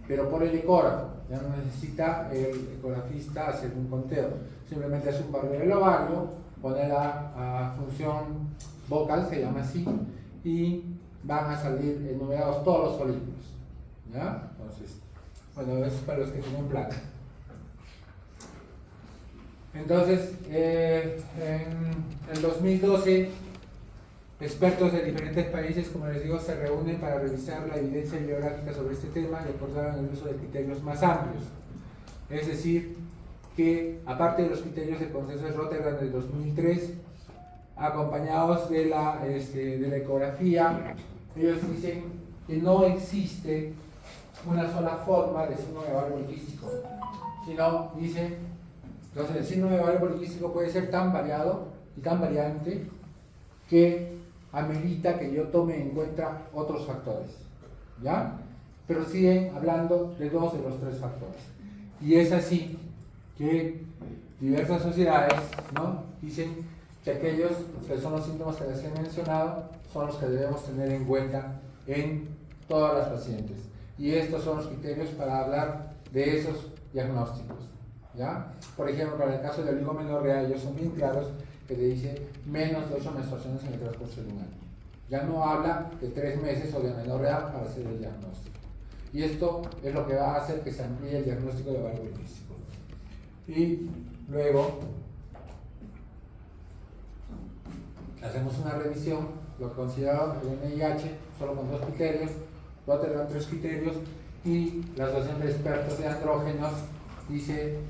pero por el ecógrafo. Ya no necesita el ecografista hacer un conteo, simplemente hace un barrido del ovario, pone la función vocal, se llama así, y van a salir enumerados todos los folículos, ¿ya? Entonces, bueno, eso es para los que tienen plata. Entonces, en el 2012, expertos de diferentes países, como les digo, se reúnen para revisar la evidencia bibliográfica sobre este tema y acordaron el uso de criterios más amplios. Es decir, que aparte de los criterios del Consenso de Rotterdam del 2003, acompañados de la ecografía, ellos dicen que no existe una sola forma de síndrome de ovario poliquístico, sino dicen, entonces el síndrome de ovario poliquístico puede ser tan variado y tan variante que amerita que yo tome en cuenta otros factores, ¿ya? Pero siguen hablando de 2 de los 3 factores. Y es así que diversas sociedades, ¿no?, dicen que aquellos que son los síntomas que les he mencionado son los que debemos tener en cuenta en todas las pacientes. Y estos son los criterios para hablar de esos diagnósticos, ¿ya? Por ejemplo, para el caso de oligomenorrea, ellos son bien claros, que te dice menos de 8 menstruaciones en el transcurso de un año. Ya no habla de 3 meses o de amenorrea para hacer el diagnóstico. Y esto es lo que va a hacer que se amplíe el diagnóstico de ovario poliquístico. Y luego hacemos una revisión, lo que considera el NIH, solo con 2 criterios, Rotterdam 3 criterios, y la Asociación de Expertos de Andrógenos dice,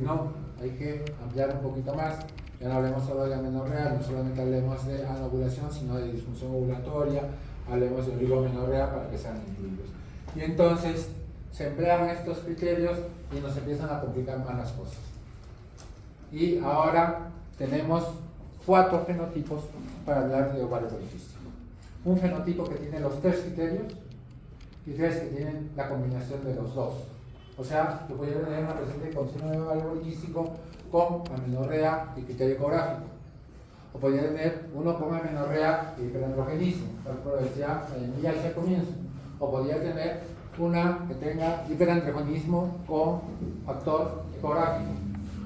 no, hay que ampliar un poquito más. Ya no hablemos solo de amenorrea, no solamente hablemos de anovulación, sino de disfunción ovulatoria, hablemos de oligomenorrea para que sean incluidos. Y entonces se emplean estos criterios y nos empiezan a complicar más las cosas. Y ahora tenemos 4 fenotipos para hablar de ovario poliquístico. Un fenotipo que tiene los 3 criterios y 3 que tienen la combinación de los 2. O sea, yo podría tener una paciente con síndrome de ovario poliquístico con amenorrea y criterio ecográfico. O podría tener uno con amenorrea y hiperandrogenismo, tal como decía Miguel al comienzo. o podría tener una que tenga hiperandrogenismo con factor ecográfico,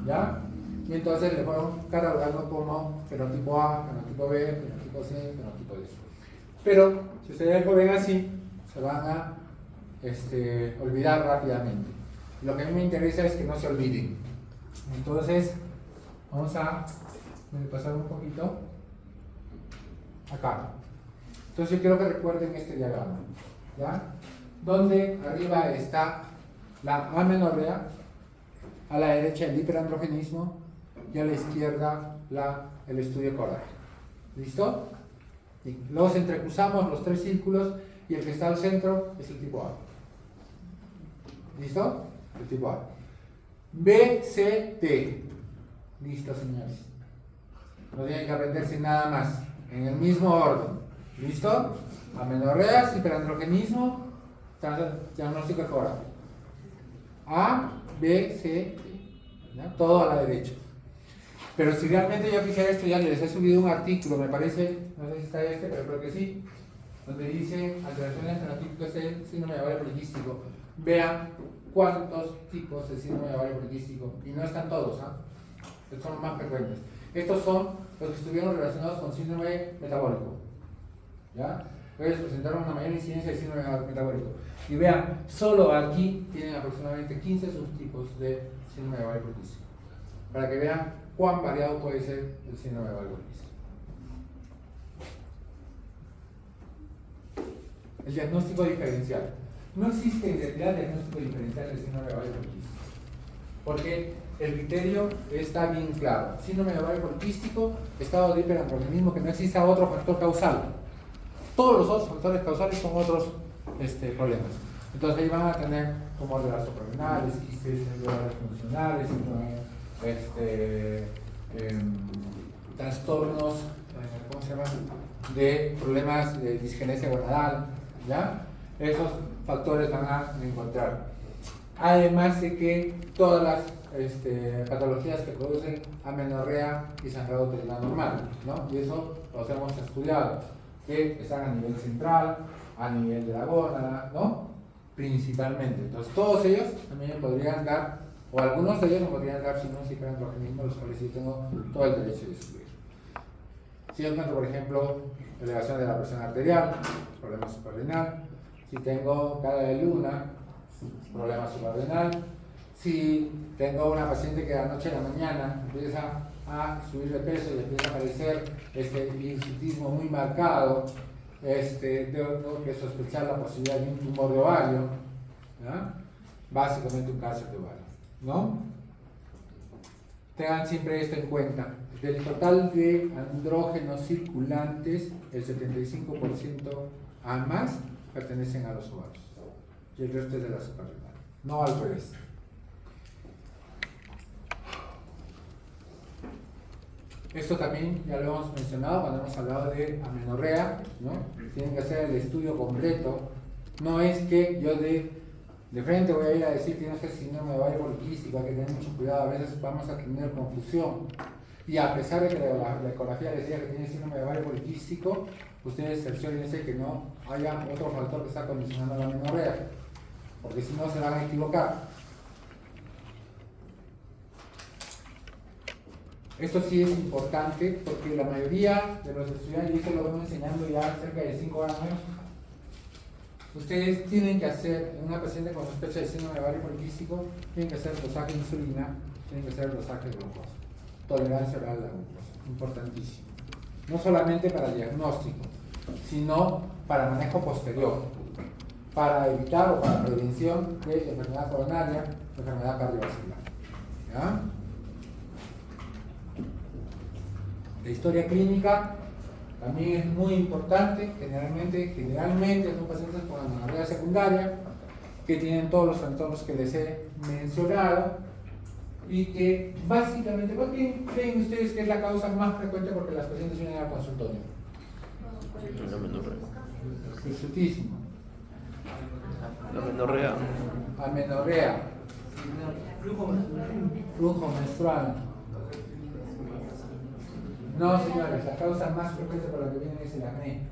¿ya? Y entonces le fueron catalogando como fenotipo A, fenotipo B, fenotipo C, fenotipo D. Pero si ustedes lo ven así, se van a olvidar rápidamente. Lo que a mí me interesa es que no se olviden. Entonces, vamos a pasar un poquito acá. Entonces yo quiero que recuerden este diagrama, ¿ya? Donde arriba está la amenorrea, a la derecha el hiperandrogenismo y a la izquierda el estudio ecográfico. ¿Listo? Y los entrecruzamos los tres círculos y el que está al centro es el tipo A. ¿Listo? El tipo A. B, C, T. Listo, señores. No tienen que aprenderse nada más. En el mismo orden. ¿Listo? Amenorreas, hiperandrogenismo, diagnóstico ecográfico. A, B, C, T. ¿Ya? Todo a la derecha. Pero si realmente yo quisiera estudiar, les he subido un artículo, me parece, no sé si está pero creo que sí, donde dice alteraciones fenotípicas del síndrome de ovario poliquístico. Vean cuántos tipos de síndrome de ovario poliquístico, y no están todos, estos son los más frecuentes. Estos son los que estuvieron relacionados con síndrome metabólico, ¿ya? Ellos presentaron una mayor incidencia de síndrome metabólico. Y vean, solo aquí tienen aproximadamente 15 subtipos de síndrome de ovario poliquístico, para que vean cuán variado puede ser el síndrome de ovario poliquístico. El diagnóstico diferencial. No existe en realidad diagnóstico diferencial del síndrome de ovario poliquístico, porque el criterio está bien claro. Síndrome de ovario poliquístico, estado de hiperandrogenismo, que no exista otro factor causal. Todos los otros factores causales son otros problemas. Entonces ahí van a tener tumor de las suprarrenales, quistes cerebrales funcionales, trastornos, ¿cómo se llama? De problemas de disgenesia gonadal, ¿ya? Esos factores van a encontrar. Además de que todas las patologías que producen amenorrea y sangrado uterino normal, ¿no? Y eso los hemos estudiado, que están a nivel central, a nivel de la gónada, ¿no? Principalmente. Entonces todos ellos también me podrían dar, o algunos de ellos me podrían dar signos de hiperandrogenismo, los cuales sí tengo todo el derecho de estudiar. Si yo encuentro, por ejemplo, elevación de la presión arterial, problema suprarrenal. Si tengo cara de luna, problema suprarrenal. Si tengo una paciente que de la noche a la mañana empieza a subir de peso y empieza a aparecer hirsutismo muy marcado, tengo que sospechar la posibilidad de un tumor de ovario, ¿ya? Básicamente un cáncer de ovario, ¿no? Tengan siempre esto en cuenta. Del total de andrógenos circulantes, el 75% a más pertenecen a los ovarios y el resto es de la suprarrenal, no al revés. Esto también ya lo hemos mencionado cuando hemos hablado de amenorrea, ¿no? Tienen que hacer el estudio completo. No es que yo de frente voy a ir a decir tienes que síndrome de ovario poliquístico, hay que tener mucho cuidado, a veces vamos a tener confusión. Y a pesar de que la ecografía les diga que tiene síndrome de ovario poliquístico, ustedes cerciórense que no haya otro factor que está condicionando la amenorrea, porque si no se van a equivocar. Esto sí es importante porque la mayoría de los estudiantes, y esto lo vengo enseñando ya cerca de 5 años, ustedes tienen que hacer, en una paciente con sospecha de síndrome de ovario poliquístico, tienen que hacer dosaje de insulina, tienen que hacer dosaje de glucosa, tolerancia oral a la glucosa, importantísimo. No solamente para diagnóstico, sino para manejo posterior, para evitar o para prevención de enfermedad coronaria, enfermedad cardiovascular. ¿Ya? La historia clínica también es muy importante. Generalmente son pacientes con amenorrea secundaria que tienen todos los trastornos que les he mencionado y que básicamente, ¿por qué creen ustedes que es la causa más frecuente porque las pacientes vienen al consultorio? Hirsutismo. La menorrea. Amenorrea. Flujo menstrual. No, señores, la causa más frecuente por la que vienen es el acné.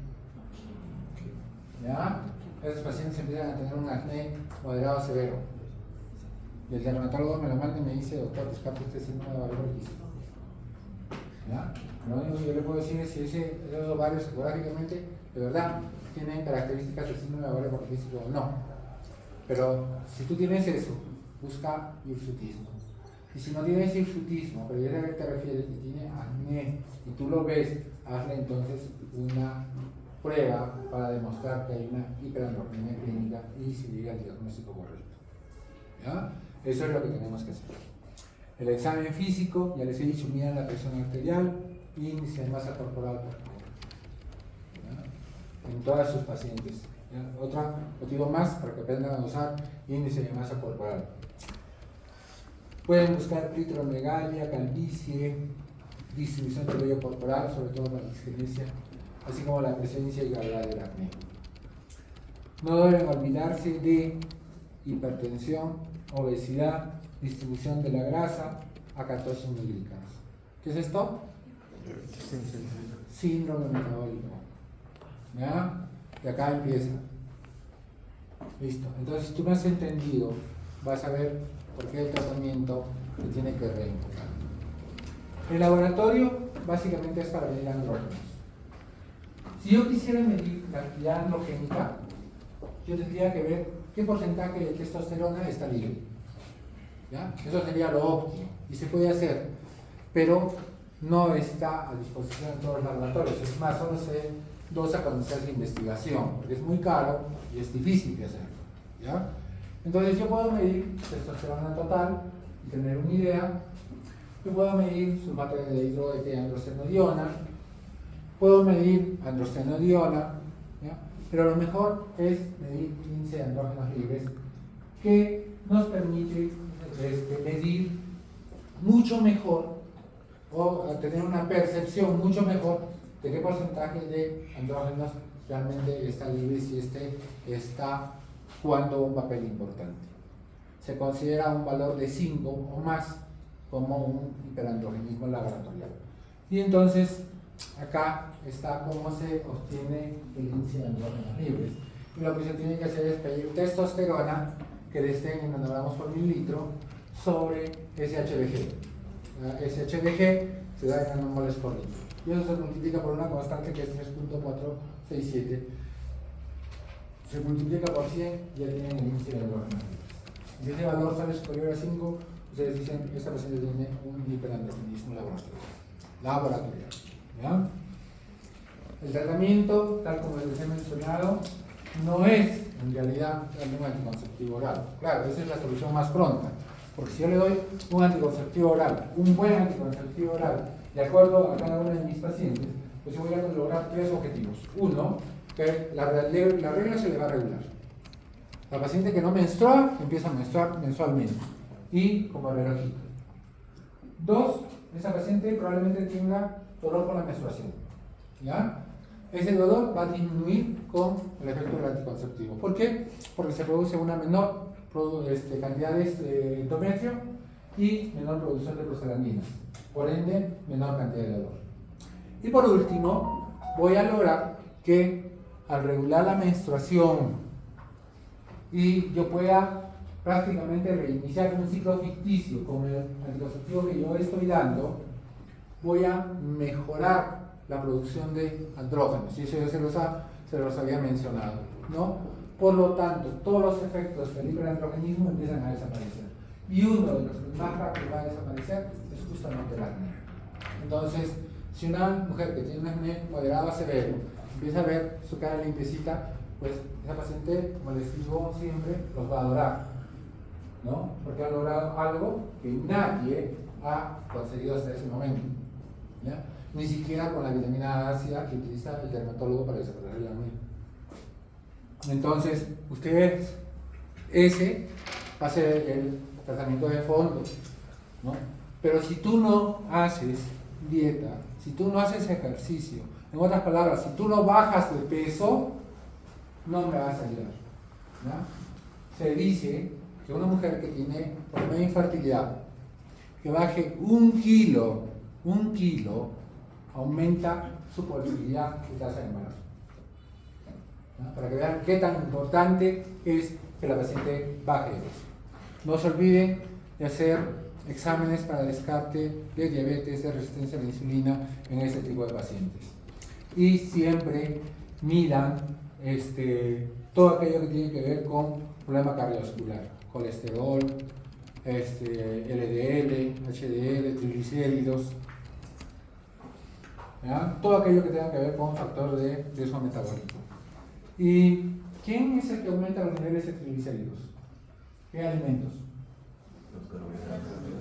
¿Ya? esos pacientes empiezan a tener un acné moderado severo. Y el dermatólogo me lo manda y me dice, doctor, descarte este síndrome de ovario poliquístico. ¿Ya? Lo único que yo le puedo decir es si esos ovarios ecográficamente de verdad tienen características del síndrome de ovario poliquístico o no. Pero si tú tienes eso, busca hirsutismo. Y si no tienes hirsutismo, pero ya te refieres que tiene acné y tú lo ves, hazle entonces una prueba para demostrar que hay una hiperandrogenia clínica y se llega al diagnóstico correcto. ¿Ya? Eso es lo que tenemos que hacer. El examen físico, ya les he dicho, mira la presión arterial, índice de masa corporal, por favor. ¿Ya? En todas sus pacientes. ¿Ya? Otro motivo más para que aprendan a usar índice de masa corporal. Pueden buscar clitoromegalia, calvicie, distribución del vello corporal, sobre todo para la disgenesia, así como la presencia y gravedad del acné. No deben olvidarse de hipertensión, obesidad, distribución de la grasa, acatosis nigricans. ¿Qué es esto? Síndrome metabólico. ¿Ya? Y acá empieza. Listo. Entonces, si tú me has entendido, vas a ver por qué el tratamiento se tiene que reenfocar. El laboratorio básicamente es para medir andrógenos. Si yo quisiera medir la actividad androgénica, yo tendría que ver qué porcentaje de testosterona está libre. ¿Ya? Eso sería lo óptimo y se puede hacer, pero no está a disposición de todos los laboratorios. Es más, solo se dosa cuando se hace investigación, porque es muy caro y es difícil de hacerlo. ¿Ya? Entonces yo puedo medir testosterona total y tener una idea. Yo puedo medir sulfato de hidroeteandrostenodiona, puedo medir androstenodiona, ¿ya? Pero lo mejor es medir índice de andrógenos libres, que nos permite medir mucho mejor o tener una percepción mucho mejor de qué porcentaje de andrógenos realmente está libre, si este está jugando un papel importante. Se considera un valor de 5 o más como un hiperandrogenismo laboratorial. Y entonces acá está cómo se obtiene el índice de andrógenos libres. Y lo que se tiene que hacer es pedir testosterona que le estén en nanogramos por mililitro sobre SHBG. SHBG se da en nanomoles por litro. Y eso se multiplica por una constante que es 3.467. Se multiplica por 100 y ya tienen el índice de andrógenos libres. Si ese valor sale superior a 5, ustedes dicen que esta paciente tiene un hiperandrogenismo laboratorial. ¿Ya? El tratamiento, tal como les he mencionado, no es en realidad un anticonceptivo oral. Claro, esa es la solución más pronta, porque si yo le doy un anticonceptivo oral, un buen anticonceptivo oral, de acuerdo a cada uno de mis pacientes, pues yo voy a lograr 3 objetivos. Uno, que la regla se le va a regular. La paciente que no menstrua empieza a menstruar mensualmente y como relojito. 2, esa paciente probablemente tenga dolor con la menstruación. ¿Ya? Ese dolor va a disminuir con el efecto del anticonceptivo. ¿Por qué? Porque se produce una menor cantidad de endometrio y menor producción de prostaglandinas. Por ende, menor cantidad de dolor. Y por último, voy a lograr que al regular la menstruación y yo pueda prácticamente reiniciar un ciclo ficticio con el anticonceptivo que yo estoy dando, voy a mejorar la producción de andrógenos, y eso ya se los había mencionado, ¿no? Por lo tanto, todos los efectos del hiperandrogenismo empiezan a desaparecer, y uno de los que más rápido va a desaparecer es justamente el acné. Entonces, si una mujer que tiene un acné moderado a severo empieza a ver su cara limpiecita, pues esa paciente, como les digo siempre, los va a adorar, ¿no? Porque ha logrado algo que nadie ha conseguido hasta ese momento, ¿ya? Ni siquiera con la vitamina ácida que utiliza el dermatólogo para desarrollar el acné. Entonces, ustedes, ese va a ser el tratamiento de fondo, ¿no? Pero si tú no haces dieta, si tú no haces ejercicio, en otras palabras, si tú no bajas de peso, no me vas a ayudar, ¿no? Se dice que una mujer que tiene problema de infertilidad, que baje 1 kilo, aumenta su posibilidad de tasa de embarazo. ¿no? Para que vean qué tan importante es que la paciente baje de peso. No se olviden de hacer exámenes para descarte de diabetes, de resistencia a la insulina en este tipo de pacientes. Y siempre midan todo aquello que tiene que ver con problema cardiovascular, colesterol, LDL, HDL, triglicéridos, ¿ya? Todo aquello que tenga que ver con factor de riesgo metabólico. ¿Y quién es el que aumenta los niveles de triglicéridos? ¿Qué alimentos?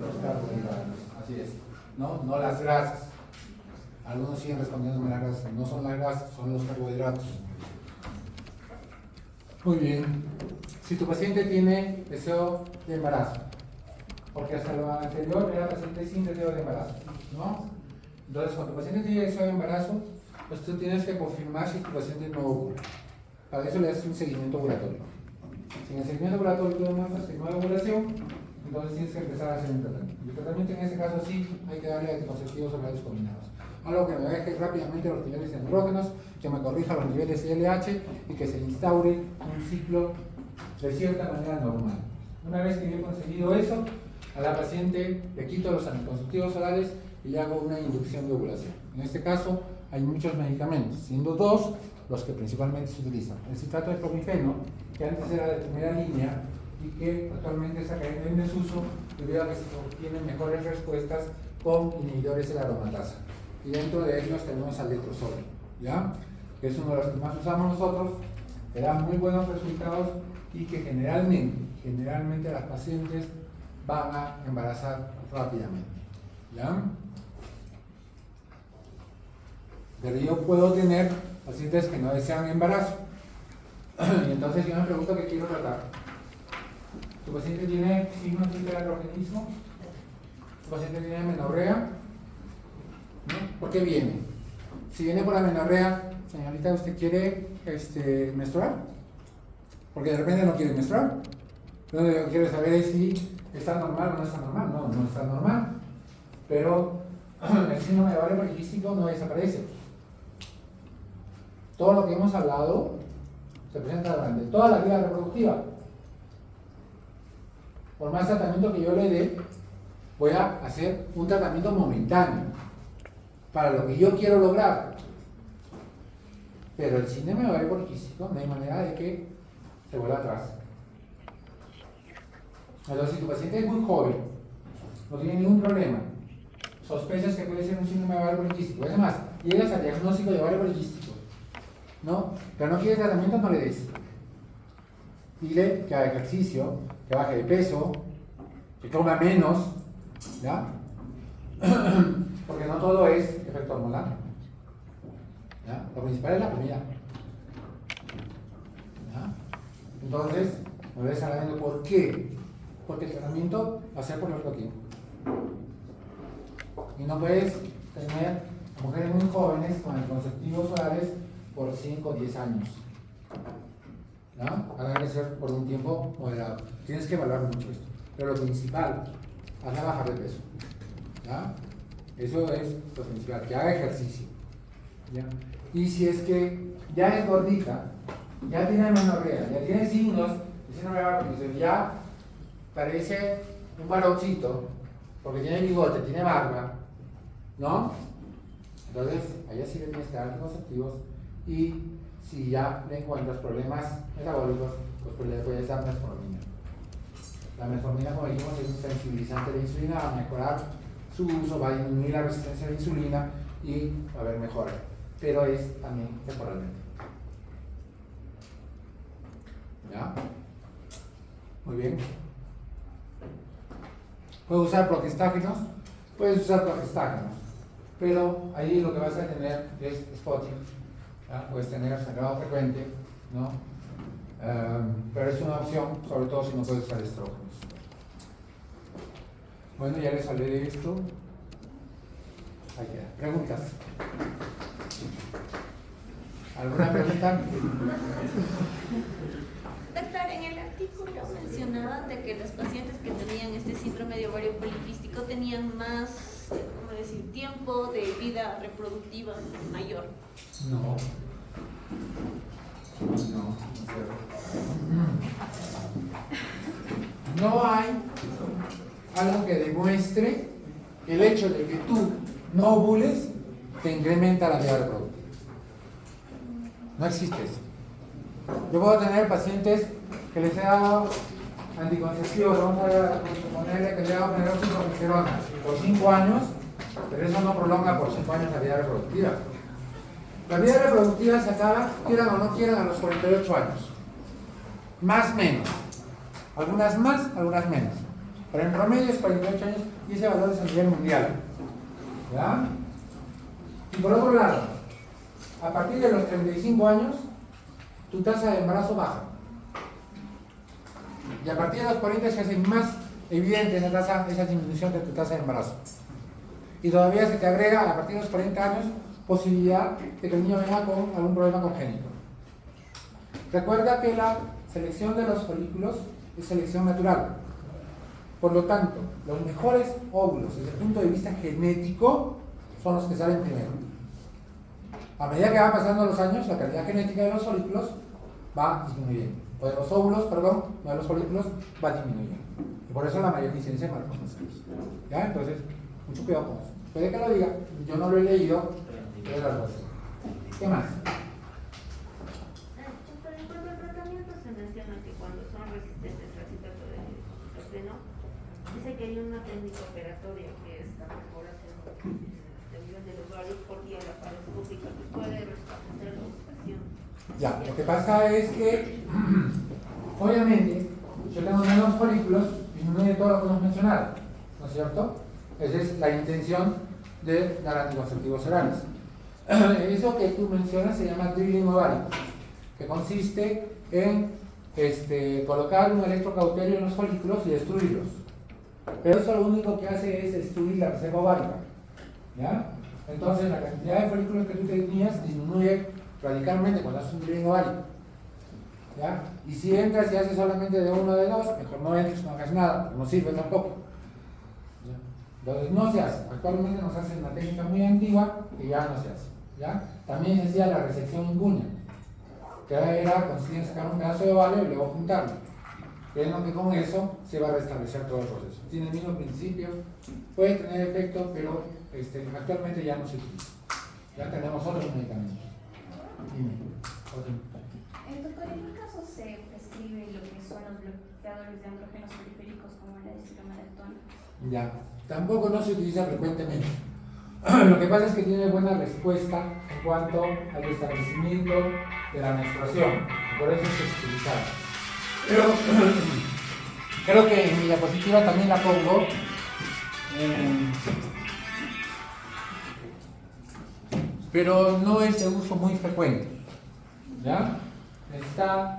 Los carbohidratos, así es, no las grasas. Algunos siguen respondiendo las grasas, no son las grasas, son los carbohidratos. Muy bien. Si tu paciente tiene deseo de embarazo, porque hasta lo anterior era paciente sin deseo de embarazo, ¿no? Entonces, cuando tu paciente tiene deseo de embarazo, pues tú tienes que confirmar si tu paciente no ovula. Para eso le haces un seguimiento ovulatorio. Si en el seguimiento ovulatorio tú demuestras que no hay ovulación, entonces tienes que empezar a hacer un tratamiento. Y el tratamiento en este caso sí hay que darle anticonceptivos ovarios combinados. Algo que me deje rápidamente los niveles de andrógenos, que me corrija los niveles de LH y que se instaure un ciclo de cierta manera normal. Una vez que yo he conseguido eso, a la paciente le quito los anticonceptivos orales y le hago una inducción de ovulación. En este caso hay muchos medicamentos, siendo dos los que principalmente se utilizan. El citrato de clomifeno, que antes era de primera línea y que actualmente está cayendo en desuso debido a que se obtienen mejores respuestas con inhibidores de la aromatasa. Y dentro de ellos tenemos al letrozol, ¿ya? Que es uno de los que más usamos nosotros, que da muy buenos resultados y que generalmente las pacientes van a embarazar rápidamente, ¿ya? Pero yo puedo tener pacientes que no desean embarazo. Y entonces yo me pregunto qué quiero tratar. ¿Tu paciente tiene signos de hiperandrogenismo? ¿Tu paciente tiene menorrea? ¿No? ¿Por qué viene? Si viene por la menorrea, señorita, ¿usted quiere menstruar? Porque de repente no quiere menstruar. Entonces lo que quiero saber es si está normal o no está normal. No, no está normal. Pero el síndrome de ovario poliquístico no desaparece. Todo lo que hemos hablado se presenta durante toda la vida reproductiva. Por más tratamiento que yo le dé, voy a hacer un tratamiento momentáneo para lo que yo quiero lograr. Pero el síndrome de ovario poliquístico no hay manera de que se vuelva atrás. Entonces, si tu paciente es muy joven, no tiene ningún problema, sospechas que puede ser un síndrome de ovario poliquístico, es más, llegas al diagnóstico de ovario poliquístico, ¿no? Pero no quieres tratamiento, no le des. Dile que haga ejercicio, que baje de peso, que coma menos, ¿ya? Porque no todo es efecto hormonal, ¿ya? Lo principal es la comida, ¿ya? Entonces, me ves hablando por qué. Porque el tratamiento va a ser por largo tiempo. Y no puedes tener mujeres muy jóvenes con anticonceptivos orales por 5 o 10 años. ¿No? Habrá que ser por un tiempo moderado. Tienes que evaluar mucho esto. Pero lo principal, hazla bajar de peso. ¿Ya? Eso es lo principal, que haga ejercicio. ¿Ya? Y si es que ya es gordita, ya tiene menorrea, ya tiene signos de síndrome de ovario poliquístico, ya parece un varoncito, porque tiene bigote, tiene barba, ¿no? Entonces, allá sí le tienes que dar anticonceptivos y si ya le encuentras problemas metabólicos, pues le puedes dar metformina. La metformina, como dijimos, es un sensibilizante de la insulina, va a mejorar su uso, va a disminuir la resistencia a la insulina y va a haber mejora, pero es también temporalmente. ¿Ya? Muy bien. ¿Puedes usar progestágenos? Puedes usar progestágenos, pero ahí lo que vas a tener es spotting, ¿ya? Puedes tener sangrado frecuente, ¿no? Pero es una opción, sobre todo si no puedes usar estrógenos. Bueno, ya les hablé de esto. Ahí queda. ¿Preguntas? ¿Alguna pregunta? Doctor, en el artículo mencionaban de que los pacientes que tenían este síndrome de ovario poliquístico tenían más, ¿cómo decir?, tiempo de vida reproductiva mayor. No. No hay algo que demuestre que el hecho de que tú no ovules te incrementa la vida reproductiva. No existe eso. Yo puedo tener pacientes que les he dado anticonceptivos, vamos a ponerle que le he dado peroxiprogesterona por 5 años, pero eso no prolonga por 5 años la vida reproductiva. La vida reproductiva se acaba, quieran o no quieran, a los 48 años. Más menos. Algunas más, algunas menos. Pero en promedio es 48 años y ese valor es a nivel mundial. ¿Ya? Y por otro lado, a partir de los 35 años, tu tasa de embarazo baja. Y a partir de los 40 se hace más evidente esa disminución de tu tasa de embarazo. Y todavía se te agrega, a partir de los 40 años, posibilidad de que el niño venga con algún problema congénito. Recuerda que la selección de los folículos es selección natural. Por lo tanto, los mejores óvulos desde el punto de vista genético son los que salen primero. A medida que van pasando los años, la calidad genética de los folículos va disminuyendo. O de los óvulos, perdón, no de los folículos, va disminuyendo. Y por eso la mayor incidencia de malformaciones. ¿Ya? Entonces, mucho cuidado con eso. Puede que lo diga, yo no lo he leído, pero es algo así. ¿Qué más? Pero en cuanto al tratamiento se menciona que cuando son resistentes al citrato de nitrogeno, dice que hay una técnica operatoria que es la perforación de los ovarios por vía laparoscópica que puede restablecer la ovulación. Ya, lo que pasa es que, obviamente, yo tengo menos folículos, disminuye todo lo que hemos mencionado, ¿no es cierto? Esa es la intención de dar anticonceptivos orales. Eso que tú mencionas se llama drilling ovárico, que consiste en colocar un electrocauterio en los folículos y destruirlos. Pero eso lo único que hace es destruir la reserva ovárica. ¿Ya? Entonces la cantidad de folículos que tú tenías disminuye radicalmente cuando haces un drilling ovárico. ¿Ya? Y si entras y haces solamente de uno o de dos, mejor no entres, no hagas nada, no sirve tampoco. ¿Ya? Entonces no se hace. Actualmente nos hacen una técnica muy antigua que ya no se hace. ¿Ya? También se hacía la resección inguínea, que era consistir en sacar un pedazo de ovario y luego juntarlo. Creyendo que con eso se va a restablecer todo el proceso. Tiene el mismo principio, puede tener efecto, pero actualmente ya no se utiliza. Ya tenemos otros medicamentos. Doctor, ¿en qué caso se prescribe lo que son los bloqueadores de andrógenos periféricos como la desitromelectona? Ya, tampoco no se utiliza frecuentemente. Lo que pasa es que tiene buena respuesta en cuanto al restablecimiento de la menstruación, por eso es que se utiliza. Pero creo que en mi diapositiva también la pongo. Pero no es de uso muy frecuente. ¿Ya?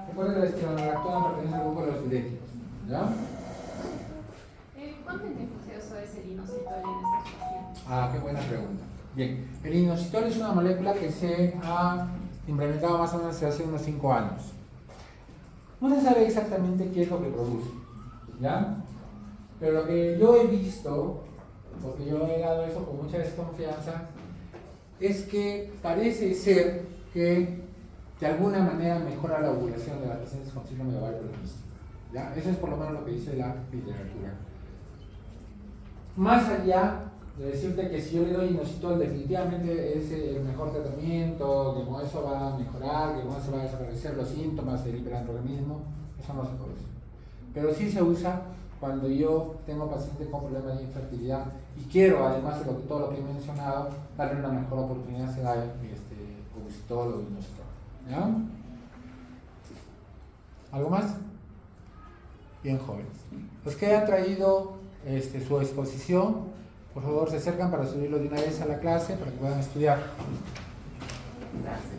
Recuerden que la espironolactona pertenece al grupo de los diuréticos. ¿Ya? ¿Cuán beneficioso es el inositol en estos pacientes? Ah, qué buena pregunta. Bien, el inositol es una molécula que se ha implementado más o menos hace unos 5 años. No se sabe exactamente qué es lo que produce, ¿ya? Pero lo que yo he visto, porque yo he dado eso con mucha desconfianza, es que parece ser que de alguna manera mejora la ovulación de las pacientes con síndrome de ovario poliquístico, ¿ya? Eso es por lo menos lo que dice la literatura. Más allá de decirte que si yo le doy inositol definitivamente es el mejor tratamiento, que con eso va a mejorar, que con eso va a desaparecer los síntomas del hiperandrogenismo, eso no se puede decir. Pero sí se usa cuando yo tengo pacientes con problemas de infertilidad y quiero, además de todo lo que he mencionado, darle una mejor oportunidad, se da ovusitol o inositol. ¿Ya? ¿Algo más? Bien, jóvenes. Los que han traído su exposición, por favor se acercan para subirlo de una vez a la clase para que puedan estudiar. Gracias.